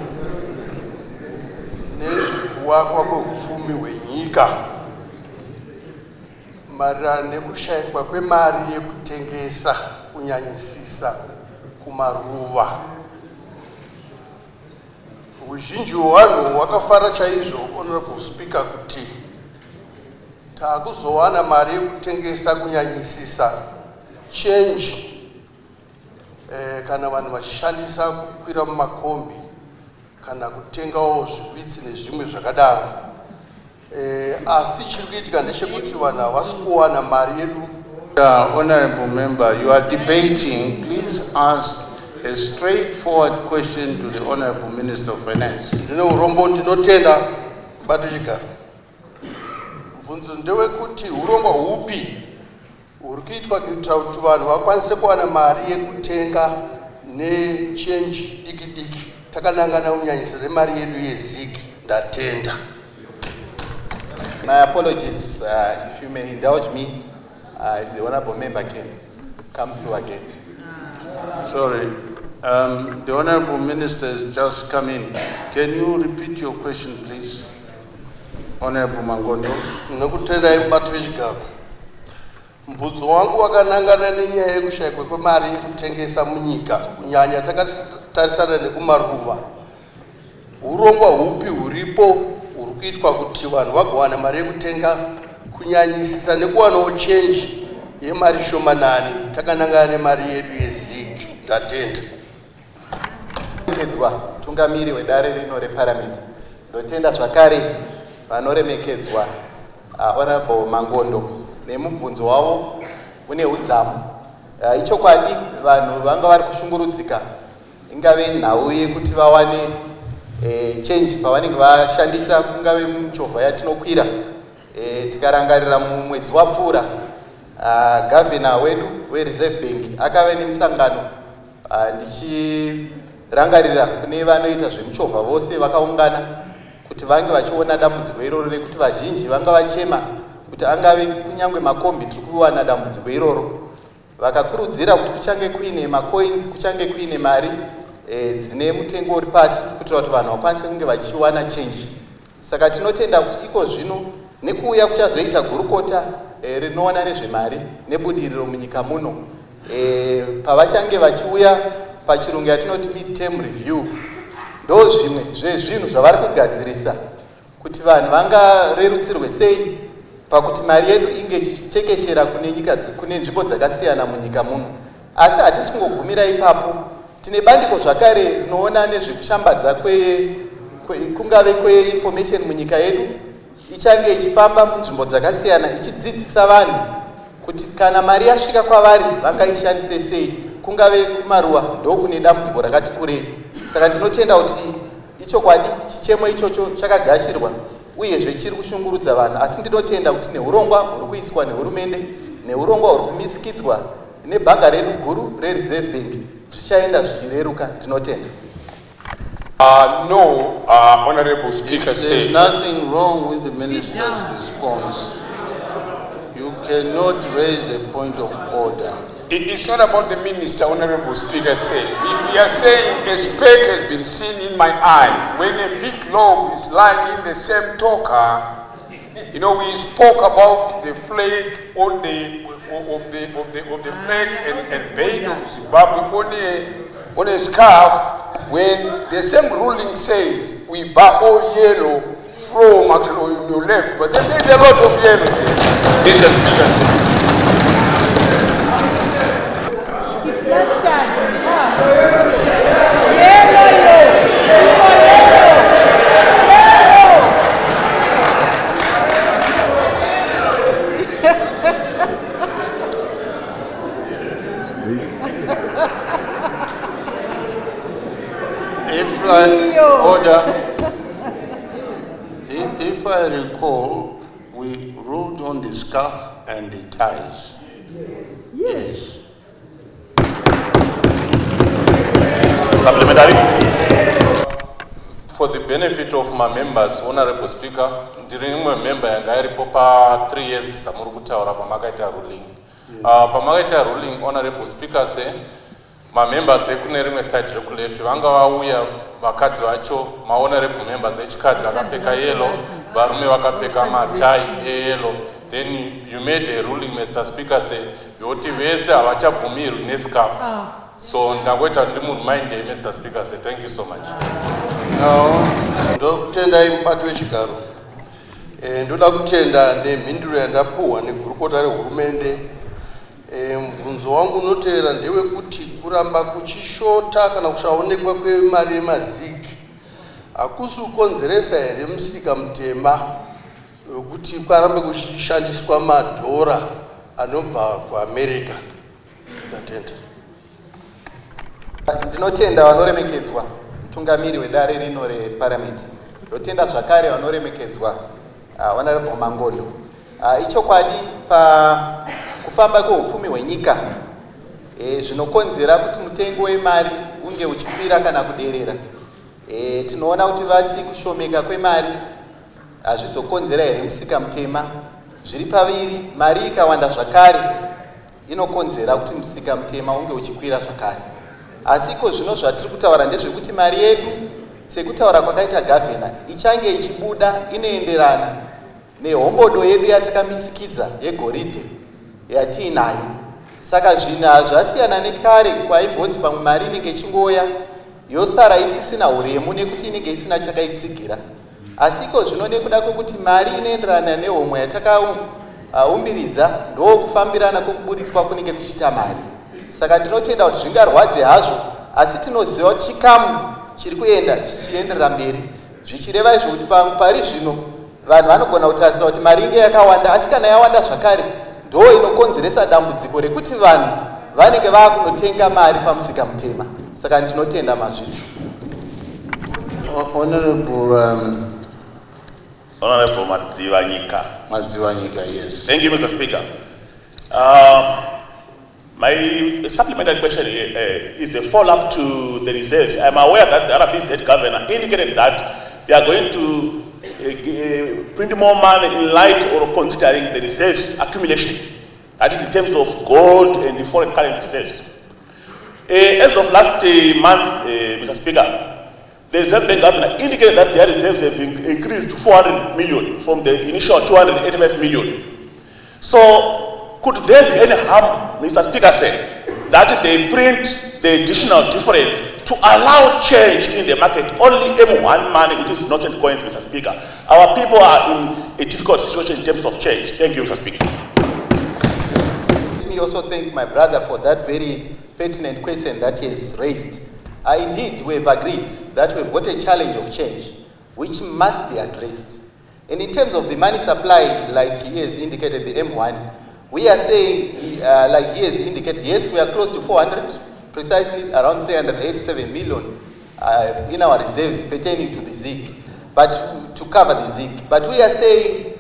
nezvekuwakwa kwehupfumi hwenyika maererano nekushayikwa kwemari yekutengesa kunyanyisisa kumaruva. Uzhinji hwevanhu wakafara chaizvo, Honorable Speaker, kuti taakuzowana mari yekutengesa kunyanyisisa change kana vanhu vachishandisa kukwira mumakombi kana kutengawo zvivitsi nezvimwe zvakadaro. Asi chiri kuitika ndechekuti vanhu havasi kuwana mari yedu. Honorable member, you are debating. Please ask a straightforward question to the Honorable Minister of Finance. Ndine urombo ndinotenda batu chigaro. Mubvunzo ndewekuti urongwa hupi huri kuitwa kuitira kuti vanhu vakwanise kuwana mari yekutenga nechange diki diki. Takanangana kunyanyisa remari yedu yeziki. Ndatenda. My apologies, if you may indulge me, if the Honorable Member can come through again. Sorry, the Honorable Minister has just come in. Can you repeat your question, please? Honorable Mangondo. Ndinokutendai mubatu wechigaro. Mubvunzo wangu wakanangana nenyaya yekushayikwa kwemari yekutengesa munyika, kunyanya takatarisana nekumaruva. Urongwa hupi huripo huri kuitwa kuti vanhu vagowana mari yekutenga kunyanyisisa nekuwanawo change yemari shomanani takanangana nemari yedu yeziki. Ndatenda. Remekedzwa tungamiri wedare rino reparliament. Ndotenda zvakare vanoremekedzwa Honorable Mangondo nemubvunzo wavo une udzamu. Ichokwadi vanhu vanga vari kushungurudzika ingave nhau yekuti vawane change pavanenge vashandisa kungave muchovha yatinokwira. Tikarangarira mumwedzi wapfuura gavhena wedu wereserve bank akave nemusangano ndichirangarira kune vanoita zvemuchovha vose vakaungana kuti vange vachiona dambudziko iroro rekuti vazhinji vanga vachema kuti angave kunyangwe makombi tiri kuwana dambudziko iroro. Vakakurudzira kuti kuchange kuine macoins, kuchange kuine mari dzine mutengo uri pasi kuitira kuti vanhu vakwanise kunge vachiwana change. Saka tinotenda kuti iko zvino nekuuya kuchazoita gurukota rinoona nezvemari nebudiriro munyika muno, pavachange vachiuya pachirungu yatinoti mid-term review, ndo zvimwe zvezvinhu zvavari kugadzirisa kuti vanhu vangarerutsirwe sei pakuti mari yedu inge ichitekeshera kune nzvimbo dzakasiyana munyika muno. Asi hatisi kungogumira ipapo, tine bandiko zvakare rinoona nezvekushambadza kungave kweinformation munyika yedu, ichange ichifamba munzvimbo dzakasiyana ichidzidzisa vanhu kuti kana mari yasvika kwavari vangaishandise sei, kungave kumaruwa ndokune dambudziko rakati kurei. Saka tinotenda kuti ichokwadi chichemo ichocho chakagashirwa uyezve chiri kushungurudza vanhu, asi ndinotenda kuti neurongwa huri kuiswa nehurumende, neurongwa huri kumisikidzwa nebhanga redu guru rereserve bank zvichaenda zvichireruka. Ndinotenda. No, Honorable Speaker There's nothing wrong with the minister's response. You cannot raise a point of order. It's not about the minister, Honorable Speaker said. We are saying a speck has been seen in my eye. When a big log is lying in the same talker, you know, we spoke about the flag on the flag and bait of Zimbabwe on a scarf. When the same ruling says we buy all yellow from actually on your left, but then there's a lot of yellow there. Mr. Speaker said. If I recall, we ruled on the scarf and the ties. Yes. Supplementary. For the benefit of my members, Honorable Speaker, during my member yanga pa 3 years samuri kutaura pamakaita ruling. Pamakaita ruling, Honorable Speaker say my members ekune rimwe side rekuleft vanga vauya vakadzi vacho honorable members echikadzi akapfeka yellow, varume vakapfeka matai eyellow. Then you made a ruling, Mr. Speaker, say yoti vese havachabvumirwi nescarf. So ndakuita ndimuremind Mr. Speaker, say thank you so much. No, ndokutendai mubati wechigaro. Ndoda kutenda nemhinduro yandapuwa negurukota rehurumende. Mubvunzo wangu unoteera ndewekuti kuramba kuchishota kana kusaonekwa kwemari yemazigi hakusi kukonzeresa here musika mutema kuti kwarambe kuchishandiswa madhora anobva kuAmerica. Ndatenda. Ndinotenda vanoremekedzwa mutungamiri wedare rino reparliament. Ndotenda zvakare vanoremekedzwa Honorable Mangondo. Ichokwadi kufamba kweupfumi hwenyika zvinokonzera kuti mutengo wemari unge uchikwira kana kuderera. Tinoona kuti vati kushomeka kwemari hazvizokonzera here musika mutema. Zviri paviri, mari ikawanda zvakare inokonzera kuti musika mutema unge uchikwira zvakare. Asiko zvino zvatiri kutaura ndezvekuti mari yedu sekutaura kwakaita gavhena ichange ichibuda inoenderana nehombodo yedu yatakamisikidza yegoridhe yatiinayo. Saka zvinhu hazvasiyana nekare kwaimbonzi pamwe mari inenge ichingoya yosara isisina uremu nekuti inenge isina chakaitsigira. Asiko zvino nekuda kwekuti mari inoenderana nehomwe yatakaumbiriza ndokufambirana kwokuburiswa kunenge kuchiita mari. Saka ndinotenda kuti zvingarwadze hazvo, asi tinoziva chikamu chiri kuenda chichienderera mberi. Zvichireva izvo kuti pari zvino vanhu vanogona kutarisira kuti mari inge yakawanda, asi kana yawanda zvakare ndo inokonzeresa dambudziko rekuti vanhu vanenge vakunotenga mari pamusika mutema. Saka ndinotenda mazviti. Honorable Madziwanyika, yes. Thank you, Mr. Speaker. My supplementary question is a follow-up to the reserves. I'm aware that the RBZ governor indicated that they are going to print more money in light or considering the reserves accumulation. That is in terms of gold and the foreign currency reserves. As of last month, Mr. Speaker, the Reserve Bank governor indicated that their reserves have been increased to 400 million from the initial 285 million. So, could there be any harm, Mr. Speaker said, that they print the additional difference to allow change in the market, only M1 money, which is not in coins, Mr. Speaker? Our people are in a difficult situation in terms of change. Thank you, Mr. Speaker. Let me also thank my brother for that very pertinent question that he has raised. Indeed, we have agreed that we've got a challenge of change, which must be addressed. And in terms of the money supply, like he has indicated, the M1, we are saying, like he has indicated, yes, we are close to 400, precisely around 387 million in our reserves pertaining to the ZIG. but to cover the zinc. But we are saying,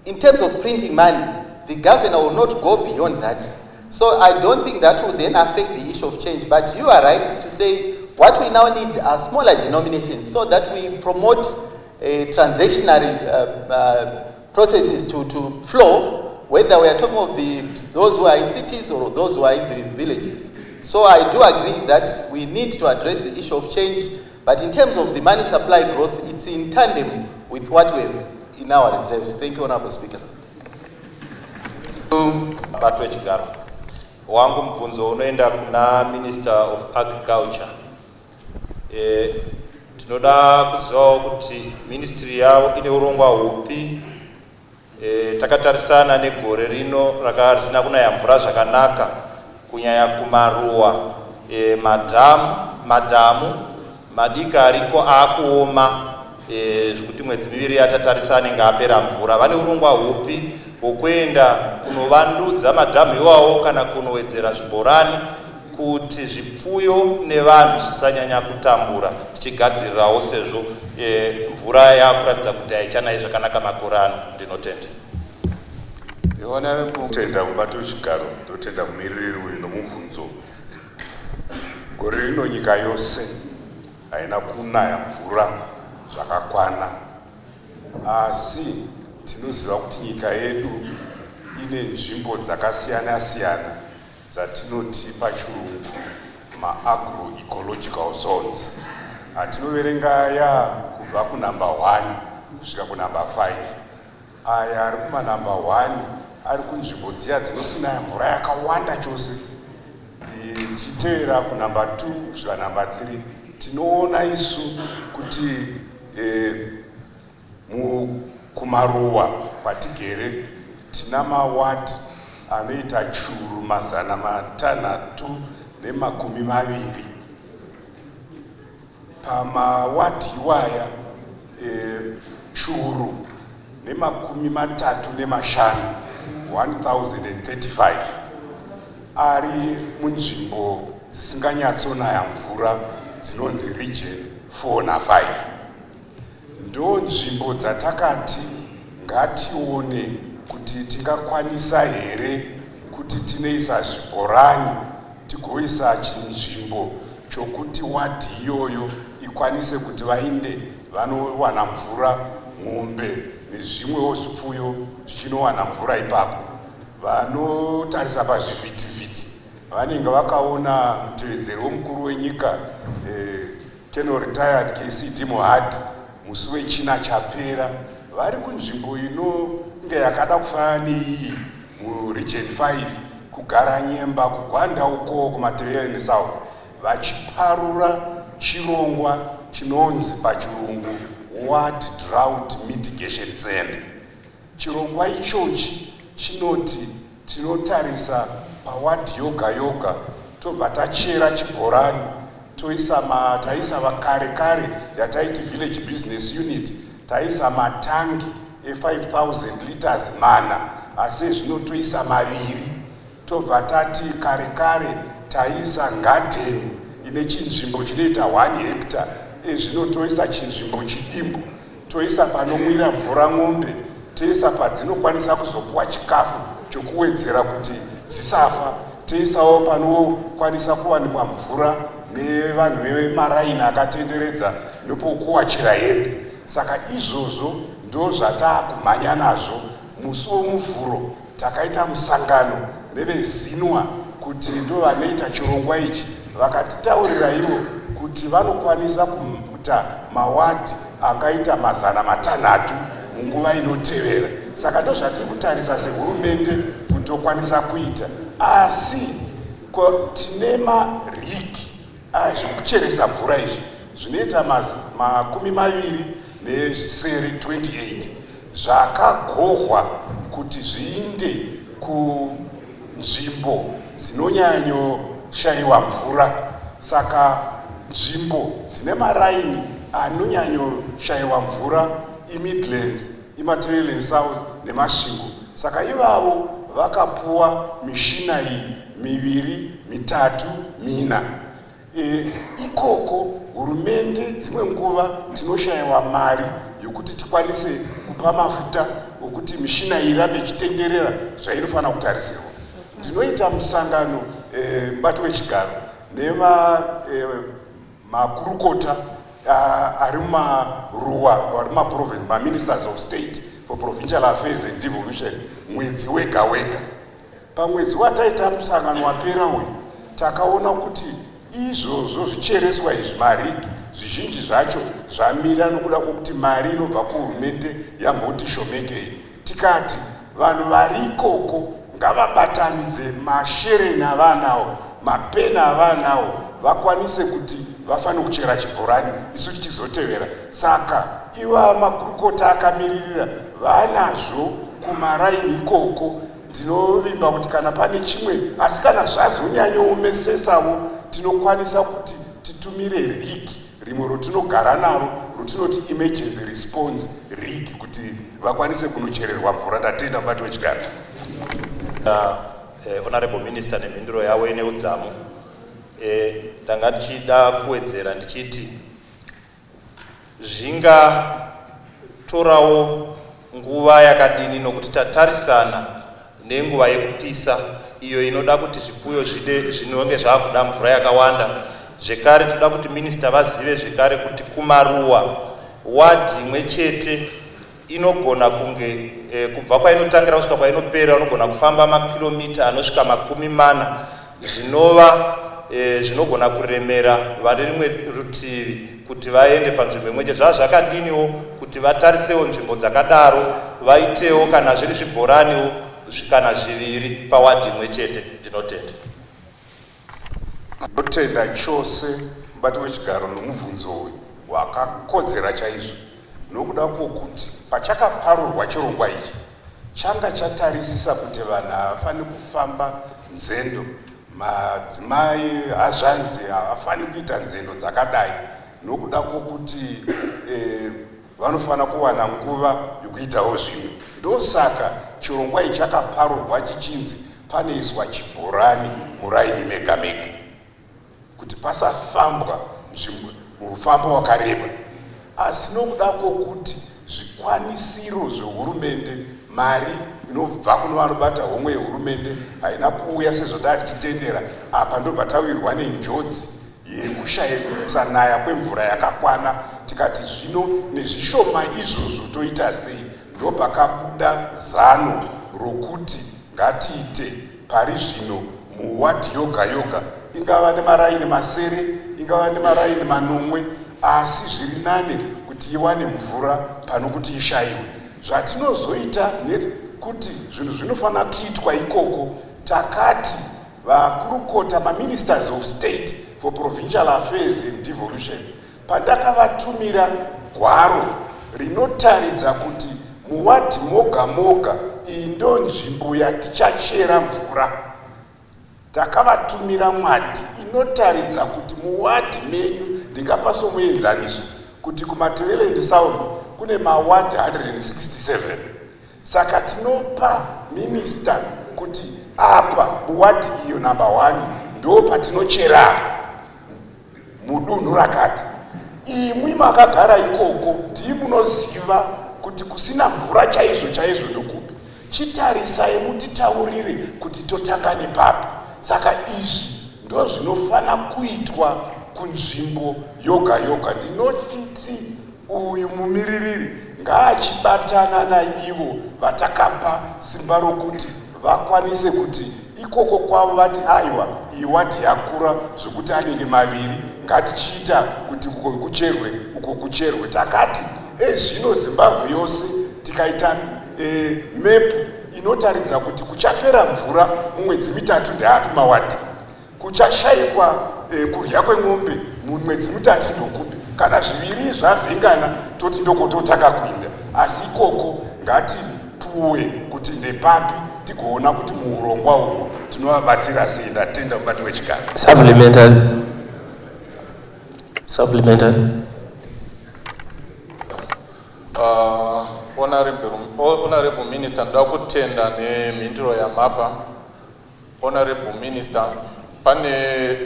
in terms of printing money, the governor will not go beyond that. So I don't think that will then affect the issue of change. But you are right to say what we now need are smaller denominations so that we promote transactional processes to flow, whether we are talking of those who are in cities or those who are in the villages. So I do agree that we need to address the issue of change, but in terms of the money supply growth, it's in tandem with what we have in our reserves. Thank you, Honorable Speakers. Batwe Chigaro. Wangu mpunzo unaenda kuna Minister of Agriculture. Tinoda kuziva kuti ministry yavo ine urongwa hupi. Takatarisana negore rino risina kunaya mvura zvakanaka kunyanya kumaruwa, madhamu madiki ariko akuoma, zvekuti mwedzi miviri yatatarisana ngapera mvura. Vane urongwa hupi hwokuenda kunovandudza madhamu iwawo kana kunowedzera zvibhorani kuti zvipfuyo nevanhu zvisanyanya kutambura, tichigadzirirawo sezvo mvura yakuratidza kuti haichanayi zvakanaka makore ano. Ndinotenda. Tenda kubato chigaro, totenda mumiriri nomubvunzo. Gore rino nyika yose haina kunaya mvura zvakakwana, asi tinoziva kuti nyika yedu ine nzvimbo dzakasiyana siyana dzatinoti pachirungu ma-agro-ecological zones. Atinoverenga aya kubva kunumber 1 kusvika kunumber 5. Aya ari kumanumber 1 ari kunzvimbo dziya dzinosinaya mvura yakawanda chose. Tichiteera kunumber 2 kusvika number 3 tinoona isu kuti kumaruwa kwatigere tina mawadi anoita churu 620. Pamawadi iwaya churu 35 1035 ari munzvimbo dzisinganyatsonaya mvura dzinonzi region 4 na5. Ndo nzvimbo dzatakati ngatione kuti tingakwanisa here kuti tinoisa zvibhorani tigoisa chinzvimbo chokuti wadi iyoyo ikwanise kuti vainde vanowana mvura, mombe nezvimwewo zvipfuyo zvichinowana mvura ipapo. Vanotarisa pazvivhitivhiti vanenge vakaona mutevedzeri womukuru wenyika Colonel retired KCD Mohadi musi wechina chapera vari kunzvimbo inonge yakada kufanana neiyi muregion 5 kugara Nyemba kugwanda uko kumatevere nesouth vachiparura chirongwa chinonzi pachirungu Ward Drought Mitigation Center. Chirongwa ichochi chinoti tinotarisa pawadi yoga yoga tobva tachera chibhorani taisa vakare yataiti village business unit taisa matangi e5000 liters mana, asi zvino toisa maviri. Tobva tati kare taisa garden ine chinzvimbo chinoita 1 hectare, ezvino toisa chinzvimbo chidimbu, toisa panomwira mvura mombe, toisa padzinokwanisa kuzopuwa chikafu chokuwedzera kuti dzisafa, toisawo panokwanisa kuwanikwa mvura nevanhu vemaraini akatenderedza nepokuwachira hembe. Saka izvozvo ndo zvatakumhanya nazvo. Musi womuvhuro takaita musangano nevezinwa kuti ndo vanoita chirongwa ichi, vakatitaurira ivo kuti vanokwanisa kuita mawadi angaita 600 munguva inotevera. Saka ndo zvatiri kutarisa sehurumende kuti tokwanisa kuita, asi tine marigi zvekucheresa mvura izvi zvinoita 28 zvakagohwa kuti zviinde kunzvimbo dzinonyanyoshayiwa mvura. Saka nzvimbo dzine maraini anonyanyoshayiwa mvura iMidlands, iMatabeleland South neMasvingo. Saka ivavo vakapuwa mishina iyi 2, 3, 4. Ikoko hurumende dzimwe nguva tinoshayiwa mari yokuti tikwanise kupa mafuta okuti mishina irambe ichitenderera zvainofanira kutarisirwa. Ndinoita musangano mubato wechigaro nemakurukota ari mumaprovince, maministers of state for provincial affairs and devolution mwedzi wega wega. Pamwedzi wataita musangano wapera uyu takaona kuti izvozvo zvichereswa izvi marigi zvizhinji zvacho zvamira nokuda kwokuti mari inobva kuhurumende yamboti shomekei. Tikati vanhu vari ikoko ngavabatanidze mashereni avanawo, mapeni avanawo, vakwanise kuti vafanire kuchera chibhorani isu tichizotevera. Saka iva makurukota akamiririra vanazvo kumaraini ikoko. Ndinovimba kuti kana pane chimwe, asi kana zvazonyanyoomesesavo tinokwanisa kuti titumire rigi rimwe rotinogara naro rotinoti emergency response rigi kuti vakwanise kunochererwa mvura. Ndatenda mubato wechigaro. Honorable Minister nemhinduro yawo ine udzamu. Ndanga ndichida kuwedzera ndichiti zvingatorawo nguva yakadini nokuti tatarisana nenguva yekupisa iyo inoda kuti zvipfuyo zvinonge zvakuda mvura yakawanda. Zvekare toda kuti minista vazive zvekare kuti kumaruwa wadhi imwe chete inogona kunge kubva kwainotangira kusvika kwainopera unogona kufamba makilomita anosvika 40 zvinogona kuremera vari rimwe rutivi kuti vaende panzvimbo imwe chete. Zvazvakadiniwo kuti vatarisewo nzvimbo dzakadaro, vaitewo kana zviri zvibhoraniwo kana zviviri pawadhi imwe chete. Ndinotenda. Ndinotenda chose mubato wechigaro nomubvunzo uyu wakakodzera chaizvo, nokuda kwokuti pachakaparurwa chirongwa ichi changa chatarisisa kuti vanhu havafaniri kufamba nzendo, madzimai hazvanzi havafaniri kuita nzendo dzakadai, nokuda kwokuti vanofanira kuwana nguva yokuitawo zvimwe. Ndosaka chirongwa ichi chakaparurwa chichinzi panoiswa chibhorani muraini mega mega kuti pasafambwa mufambo wakareba. Asi nokuda kwokuti zvikwanisiro zvehurumende, mari inobva kuno vanobata homwe yehurumende haina kuuya sezvo tava tichitendera, apa ndobva tawirwa nenjodzi yekusanaya kwemvura yakakwana. Tikati zvino nezvishoma izvozvo toita sei? Ndopakabuda zano rokuti ngatiite pari zvino muwadhi yoga yoga, ingava nemaraini masere, ingava nemaraini manomwe, asi zviri nane kuti iwane mvura pano kuti ishayiwe. Zvatinozoita nekuti zvinhu zvinofanira kuitwa ikoko, takati vakurukota, maministers of state for provincial affairs and devolution, pandakavatumira gwaro rinotaridza kuti muwadhi moga moga iyi ndo nzvimbo yatichachera mvura. Takavatumira mwadi inotaridza kuti muwadhi menyu, ndingapaso muenzaniso kuti kuMatabeleland South kune mawadhi 167. Saka tinopa minista kuti apa muwadhi iyo namba 1 ndo patinochera mudunhu rakati. Imwi makagara ikoko ndimunoziva kuti kusina mvura chaizvo chaizvo ndokupi. Chitarisai mutitaurire kuti totanga nepapi. Saka izvi ndo zvinofanira kuitwa kunzvimbo yoga yoga. Ndinochiti uyu mumiririri ngaachibatana naivo vatakapa simba rokuti vakwanise kuti ikoko kwavo vati aiwa iyi wadhi yakura zvokuti anenge maviri, ngatichiita kuti uko kucherwe uko kucherwe. Takati ezvino Zimbabwe yose tikaita mepu inotaridza kuti kuchapera mvura mumwedzi 3 ndeapi mawadhi, kuchashayikwa kudya kwemombe mumwedzi 3 ndokupi, kana zviviri zvavhengana toti ndoko totaka kuinda. Asi ikoko ngatipuwe kuti ndepapi tigoona kuti muurongwa uhu tinovabatsira sei. Ndatenda mubato wechigaro. Supplementary. Honorable Minister, ndoda kutenda nemhinduro yamapa. Honorable Minister, pane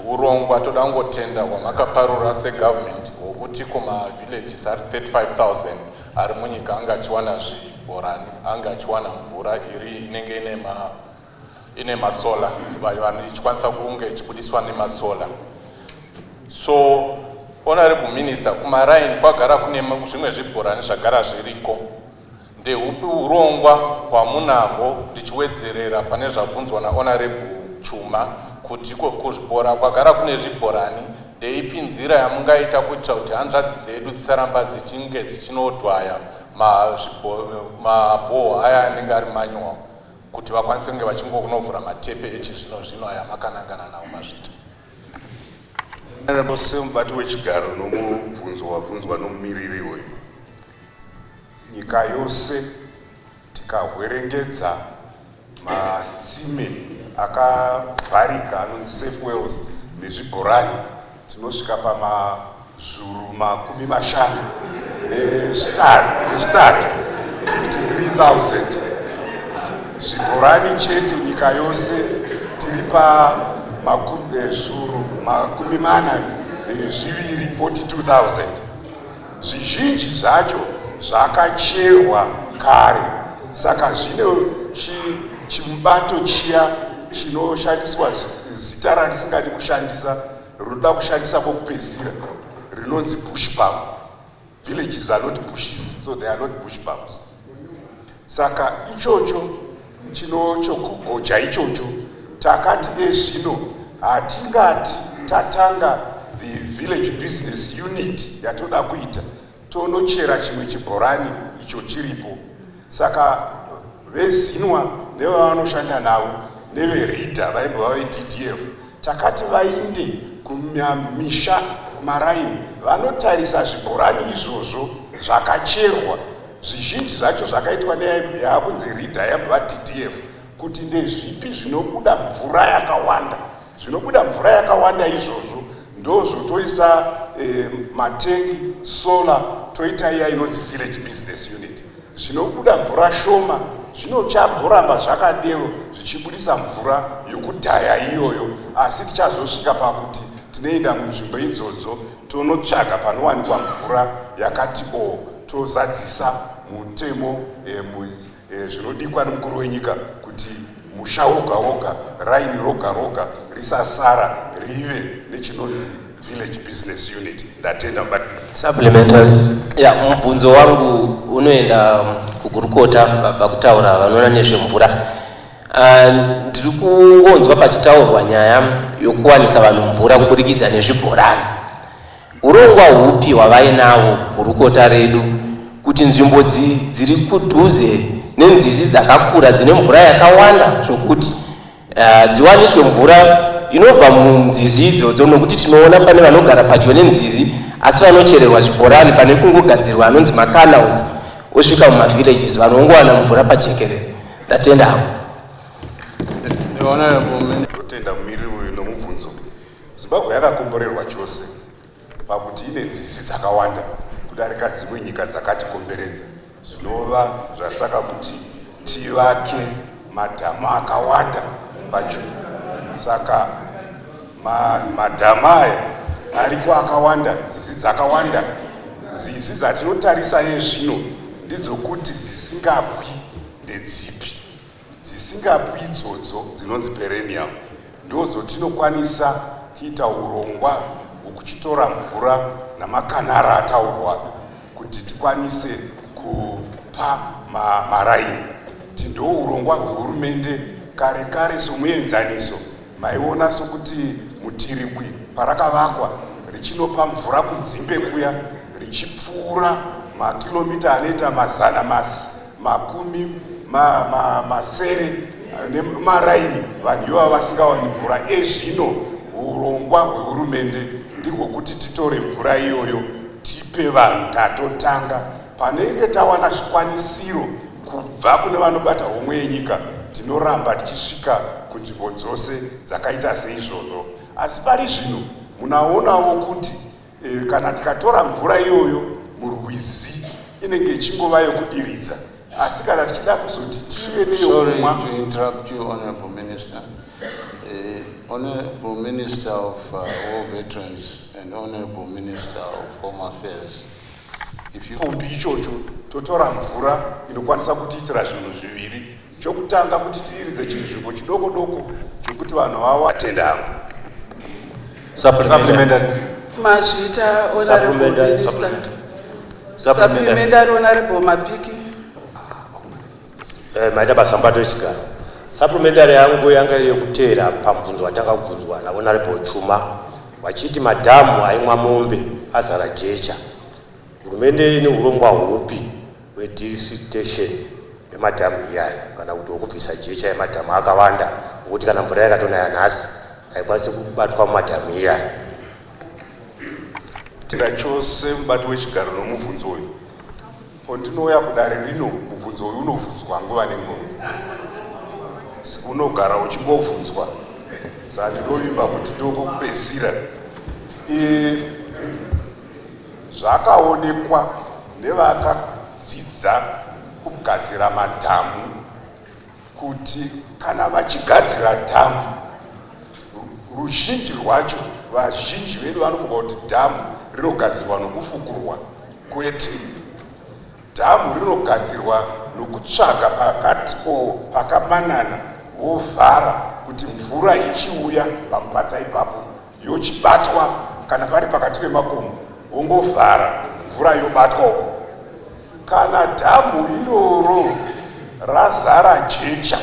urongwa toda ngotenda hwamakaparura segovernment hwokuti kuma-villages ari 35,000 ari munyika anga achiwana zvibhorani, anga achiwana mvura iri inenge ine masola, vanhu ichikwanisa kunge ichibudiswa nemasola. So honorable minister, kumaraini kwagara kune zvimwe zvibhorani zvagara zviriko. Ndehupi urongwa hwamunahwo ndichiwedzerera pane zvabvunzwa nahonorable Chuma kuti kuzvibhora kwagara kune zvibhorani, ndeipi nzira yamungaita kuitira kuti hanzvadzi dzedu dzisaramba dzichinge dzichinodhwaya mabhoho aya anenge ari manyuwa kuti vakwanise kunge vachingokunovhura matepe echizvino zvino aya makanangana nawo mazvita. Semubati wechigaro nomubvunzo wabvunzwa nomumiriri weyu, nyika yose tikahwerengedza matsime akavharika anonzi safe wells nezvibhorani tinosvika pamazviuru 50 nezvitatu 53,000. Zvibhorani chete nyika yose tiri pazviuru 42,000. Zvizhinji zvacho zvakacherwa kare, saka zvine chimubato chiya chinoshandiswa zita rarisingadi kushandisa, rinoda kushandisa kwokupedzisira, rinonzi bush pump. Villages are not bushes, so they are not bush pumps. Saka ichocho chinochokugoja ichocho takati ezvino hatingati tatanga the village business unit yatoda kuita tonochera chimwe chibhorani icho chiripo. Saka vezinwa nevavanoshanda navo neverida vaibva vaveDDF takati vainde kumamisha kumaraini vanotarisa zvibhorani izvozvo zvakacherwa. Zvizhinji zvacho zvakaitwa neyakunzi RIDA yabva DDF kuti ndezvipi zvinobuda mvura yakawanda. Zvinobuda mvura yakawanda izvozvo ndozvotoisa matengi solar toita iya inonzi village business unit. Zvinobuda mvura shoma zvinochamboramba zvakadero zvichibudisa mvura yokudhaya iyoyo, asi tichazosvika pakuti tinoenda munzvimbo idzodzo tonotsvaga panowanikwa mvura yakati tozadzisa mutemo zvinodikwa nemukuru wenyika kuti musha woga woga, raini roga roga risasara rive nechinonzi village business unit. Ndatenda supplementaries. Mubvunzo wangu unoenda kugurukota pakutaura vanoona nezvemvura. Ndiri kungonzwa pachitaurwa nyaya yokuwanisa vanhu mvura kuburikidza nezvibhorani. Urongwa hupi hwavainawo gurukota redu kuti nzvimbo dziri kudhuze nenzizi dzakakura dzine mvura yakawanda zvokuti dziwaniswe mvura inobva munzizi idzodzo, nokuti tinoona pane vanogara padyo nenzizi asi vanochererwa zvibhorani pane kungogadzirwa anonzi macanals osvika mumavillages vanongowana mvura pajekerere. Ndatenda. Totenda mumiriri uyu nomubvunzo. Zimbabwe yakakomborerwa chose pakuti ine nzizi dzakawanda kudarika dzimwe nyika dzakatikomberedza, zvinova zvasaka kuti tivake madhamu akawanda pacho. Saka madhamu aya ariko akawanda, nzizi dzakawanda. Nzizi dzatinotarisa nezvino ndidzokuti dzisingabwi ndedzipi. Dzisingabwi idzodzo dzinonzi perennial ndodzo tinokwanisa kuita urongwa hwekuchitora mvura namakanara ataurwa kuti tikwanise kupa maraini. Ndo urongwa hwehurumende kare kare somuenzaniso maiona sokuti Mutirikwi parakavakwa richinopa mvura kudzimbe kuya richipfuura makilomita anoita mazana makumi masere nemaraini vanhu ivava vasingawani mvura. Ezvino urongwa hwehurumende ndihwo kuti titore mvura iyoyo tipe vanhu tatotanga panenge tawana zvikwanisiro kubva kune vanobata homwe yenyika tinoramba tichisvika kunzvimbo dzose dzakaita seizvozvo. Asi pari zvino munaonawo kuti kana tikatora mvura iyoyo murwizi inenge ichingova yokudiridza, asi kana tichida kuzoti tive neyokumwa. Sorry to interrupt you, Honorable Minister. Honorable Minister of War Veterans and Honorable Minister of Home Affairs. If you ichocho totora mvura inokwanisa kutiitira zvinhu zviviri. Chokutanga kuti tiiridze chinzvimbo chidoko doko chokuti vanhu vawatendawo. Supplementary. Mazvita Honorable Minister. Supplementary Honorable Mapiki. Maita basambato echigaro. Supplementary yangu yanga yekutera pamubvunzo watanga kubvunzwa na Honorable Chuma wachiti madhamu aimwa mombe azara jecha. Hurumende ine urongwa hupi hwedisitation yemadhamu iyayo kana kuti wokubvisa jecha yemadhamu akawanda ukuthi kana mvura yakatonaya nhasi haikwanisi kubatwa mumadhamu iyayo. Tira chose mubati wechigaro nomubvunzo uyu. Ondinouya kudare rino mubvunzo uyu unobvunzwa nguva nenguva. Unogara uchingovhunzwa. Saka ndinoimba kuti ndokupedzisira. Zvakaonekwa nevakadzidza kugadzira madhamu kuti kana vachigadzira dhamu ruzhinji rwacho vazhinji vedu vanofunga kuti dhamu rinogadzirwa nokufukurwa. Kwete, dhamu rinogadzirwa nokutsvaga pakamanana wovhara kuti mvura ichiuya pamupata ipapo yochibatwa. Kana pari pakati pemakomo wongovhara mvura yobatwawo. Kana dhamu iroro razara jecha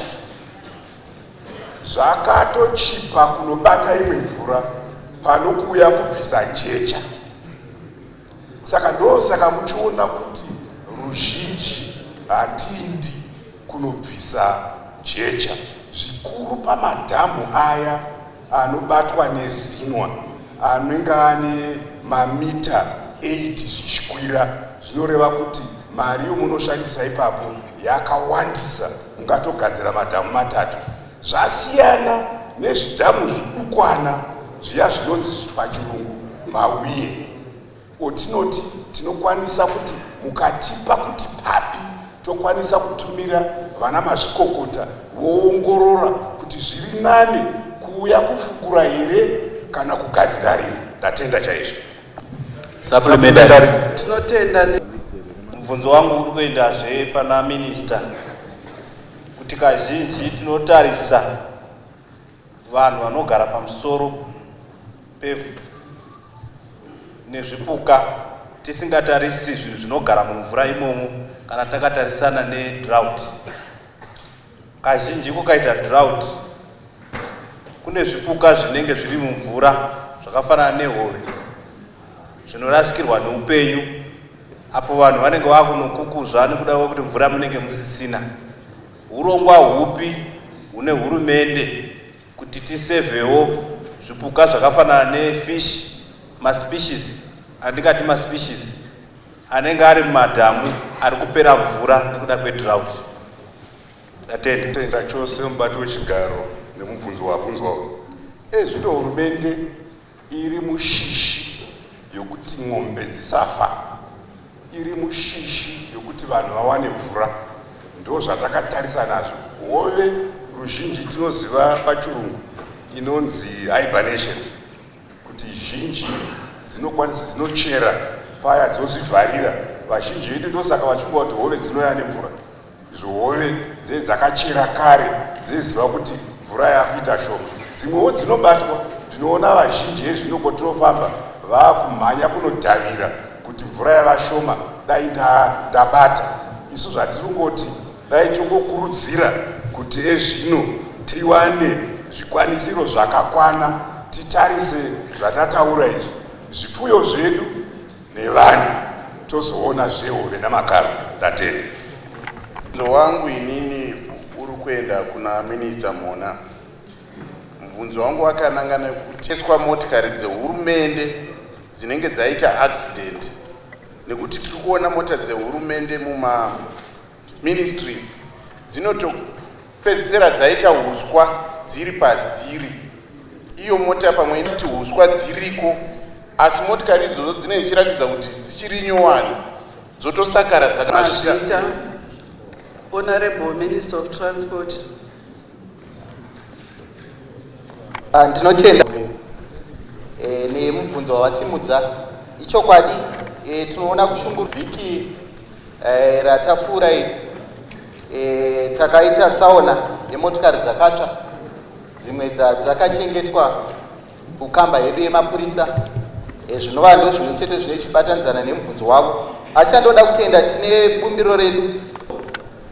zvakatochipa kunobata imwe mvura pano kuuya kubvisa jecha. Saka ndosaka muchiona kuti ruzhinji hatindi kunobvisa jecha zvikuru pamadhamu aya anobatwa neZINWA anenge ane mamita 8 zvichikwira. Zvinoreva kuti mari yomunoshandisa ipapo yakawandisa, ungatogadzira madhamu 3. Zvasiyana nezvidhamu zvidukwana zviya zvinonzi pachirungu mawiye. Otinoti tinokwanisa kuti mukatipa kuti papi tokwanisa kutumira vana mazvikokota voongorora kuti zviri nani kuuya kufukura here kana kugadzira rini. Ndatenda chaizvo. Supplementary. Tinotenda. Mubvunzo wangu uri kuendazve pana Minister kuti kazhinji tinotarisa vanhu vanogara pamusoro pevhu nezvipuka tisingatarisi zvinhu zvinogara mumvura imomo kana takatarisana nedrought. Kazhinji kukaita drought kune zvipuka zvinenge zviri mumvura zvakafanana nehove zvinorasikirwa neupenyu, apo vanhu vanenge vakunokukuzva nekuda kwekuti mvura munenge musisina. Urongwa hupi hune hurumende kuti tisevhewo zvipuka zvakafanana nefish maspecies, andingati maspecies anenge ari mumadhamu ari kupera mvura nekuda kwedrought. Ndatenda chose mubati wechigaro nemubvunzo wabvunzwa uyu. Ezvino hurumende iri mushishi yokuti ng'ombe dzisafa, iri mushishi yokuti vanhu vawane mvura. Ndo zvatakatarisa nazvo. Hove ruzhinji tinoziva pachirungu inonzi hibernation, kuti zhinji dzinokwanisa dzinochera paya dzozvivharira. Vazhinji vedu ndosaka vachifunga kuti hove dzinoya nemvura. Izvo hove dzakachera kare dzeziva kuti mvura yakuita shoma. Dzimwewo dzinobatwa, ndinoona vazhinji vezvinoko tinofamba vakumhanya kunodhavira kuti mvura yava shoma, dai ndabata. Isu zvatirungoti dai tongokurudzira kuti ezvino tiwane zvikwanisiro zvakakwana, titarise zvatataura izvi, zvipfuyo zvedu nevanhu, tozoona zvehove namakaro. Ndatenda. Mubvunzo wangu inini uri kuenda kuna Minista Mona. Mubvunzo wangu wakanangana kuteswa motikari dzehurumende dzinenge dzaita accident, nekuti tiri kuona mota dzehurumende muma ministries dzinotopedzisira dzaita huswa dziri padziri. Iyo mota pamwe inoti huswa dziriko, asi motikari idzodzo dzinenge dzichiratidza kuti dzichiri nyowani dzotosakara dzakazvita. Honorable Minister of Transport. Ndinotenda nemubvunzo wavasimudza. Ichokwadi tinoona kushunguruvhiki ratapfuura iri takaita tsaona yemotikari dzakatsva, dzimwe dzakachengetwa kukamba yedu yemapurisa, zvinova ndo zvimwe chete zvine chibatanizana nemubvunzo wavo. Asi ndoda kutenda tine bumbiro redu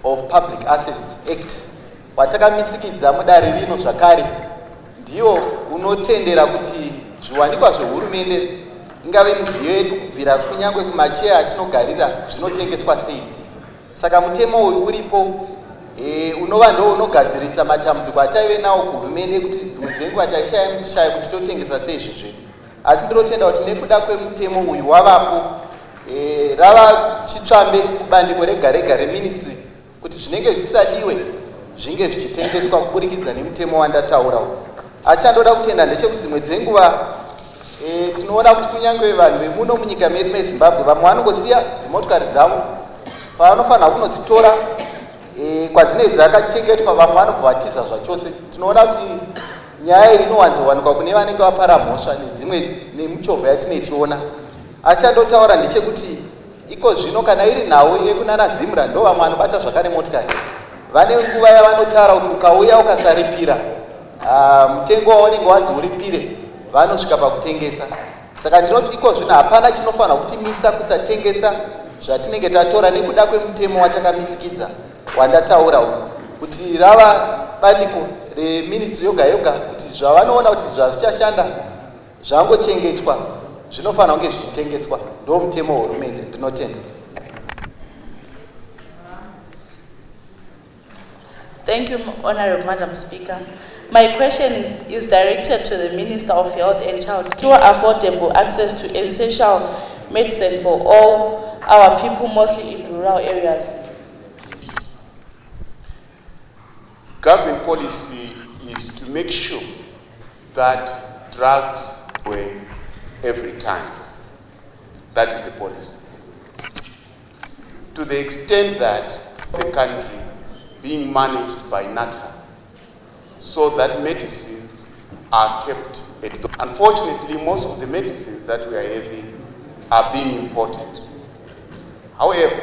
of Public Assets Act watakamisikidza mudare rino zvakare, ndiyo unotendera kuti zviwanikwa zvehurumende, ingave midziyo yedu kubvira kunyangwe kumacheya atinogarira, zvinotengeswa sei. Saka mutemo uyu uripo unova ndo unogadzirisa matambudziko ataive nawo kuhurumende kuti dzimwe dzenguva taishaya kuti totengesa sei zvezvedu. Asi ndinotenda kuti nekuda kwemutemo uyu wavapo, rava chitsvambe kubandiko rega rega reministry kuti zvinenge zvisadiwe zvinge zvichitengeswa kuburikidza nemutemo wandataura uyu. Asi ndoda kutenda ndechekuti dzimwe dzenguva tinoona kuti kunyange vanhu vemuno munyika medu meZimbabwe vamwe vanongosiya dzimotikari dzavo pavanofanira kunodzitora kwadzinenge dzakachengetwa, vamwe vanobvatiza zvachose. Tinoona kuti nyaya iyi inowanzowanikwa kune vanenge vapara mhosva nedzimwe nemichovha yatinotiona. Asi ndotaura ndechekuti iko zvino kana iri nhau yekunana Zimra ndo vamwe vanobata zvakare motikari, vane nguva yavanotara kuti ukauya ukasaripira mutengo waunenge wanzi uripire vanosvika pakutengesa. Saka ndinoti iko zvino hapana chinofanira kutimisa kusatengesa zvatinenge tatora nekuda kwemutemo watakamisikidza wandataura uyu, kuti rava bandiko reministry yoga yoga kuti zvavanoona kuti zvazvichashanda zvangochengetwa zvinofanira kunge zvichitengeswa. Ndo mutemo wehurumende. Ndinotenda. Thank you, Honorable Madam Speaker. My question is directed to the Minister of Health and Child. Secure affordable access to essential medicine for all our people, mostly in rural areas. Government policy is to make sure that drugs were every time. That is the policy. To the extent that the country being managed by NATFA, so that medicines are kept at home. Unfortunately, most of the medicines that we are having are being imported. However,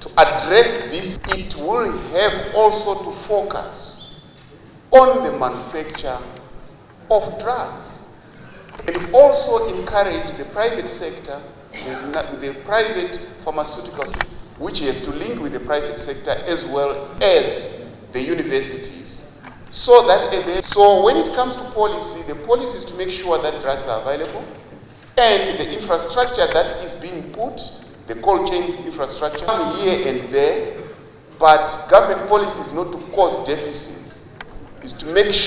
to address this, it will have also to focus on the manufacture of drugs and also encourage the private sector, the private pharmaceuticals, which has to link with the private sector as well as the universities. So when it comes to policy, the policy is to make sure that drugs are available and the infrastructure that is being put, the cold chain infrastructure, here and there, but government policy is not to cause deficits, is to make sure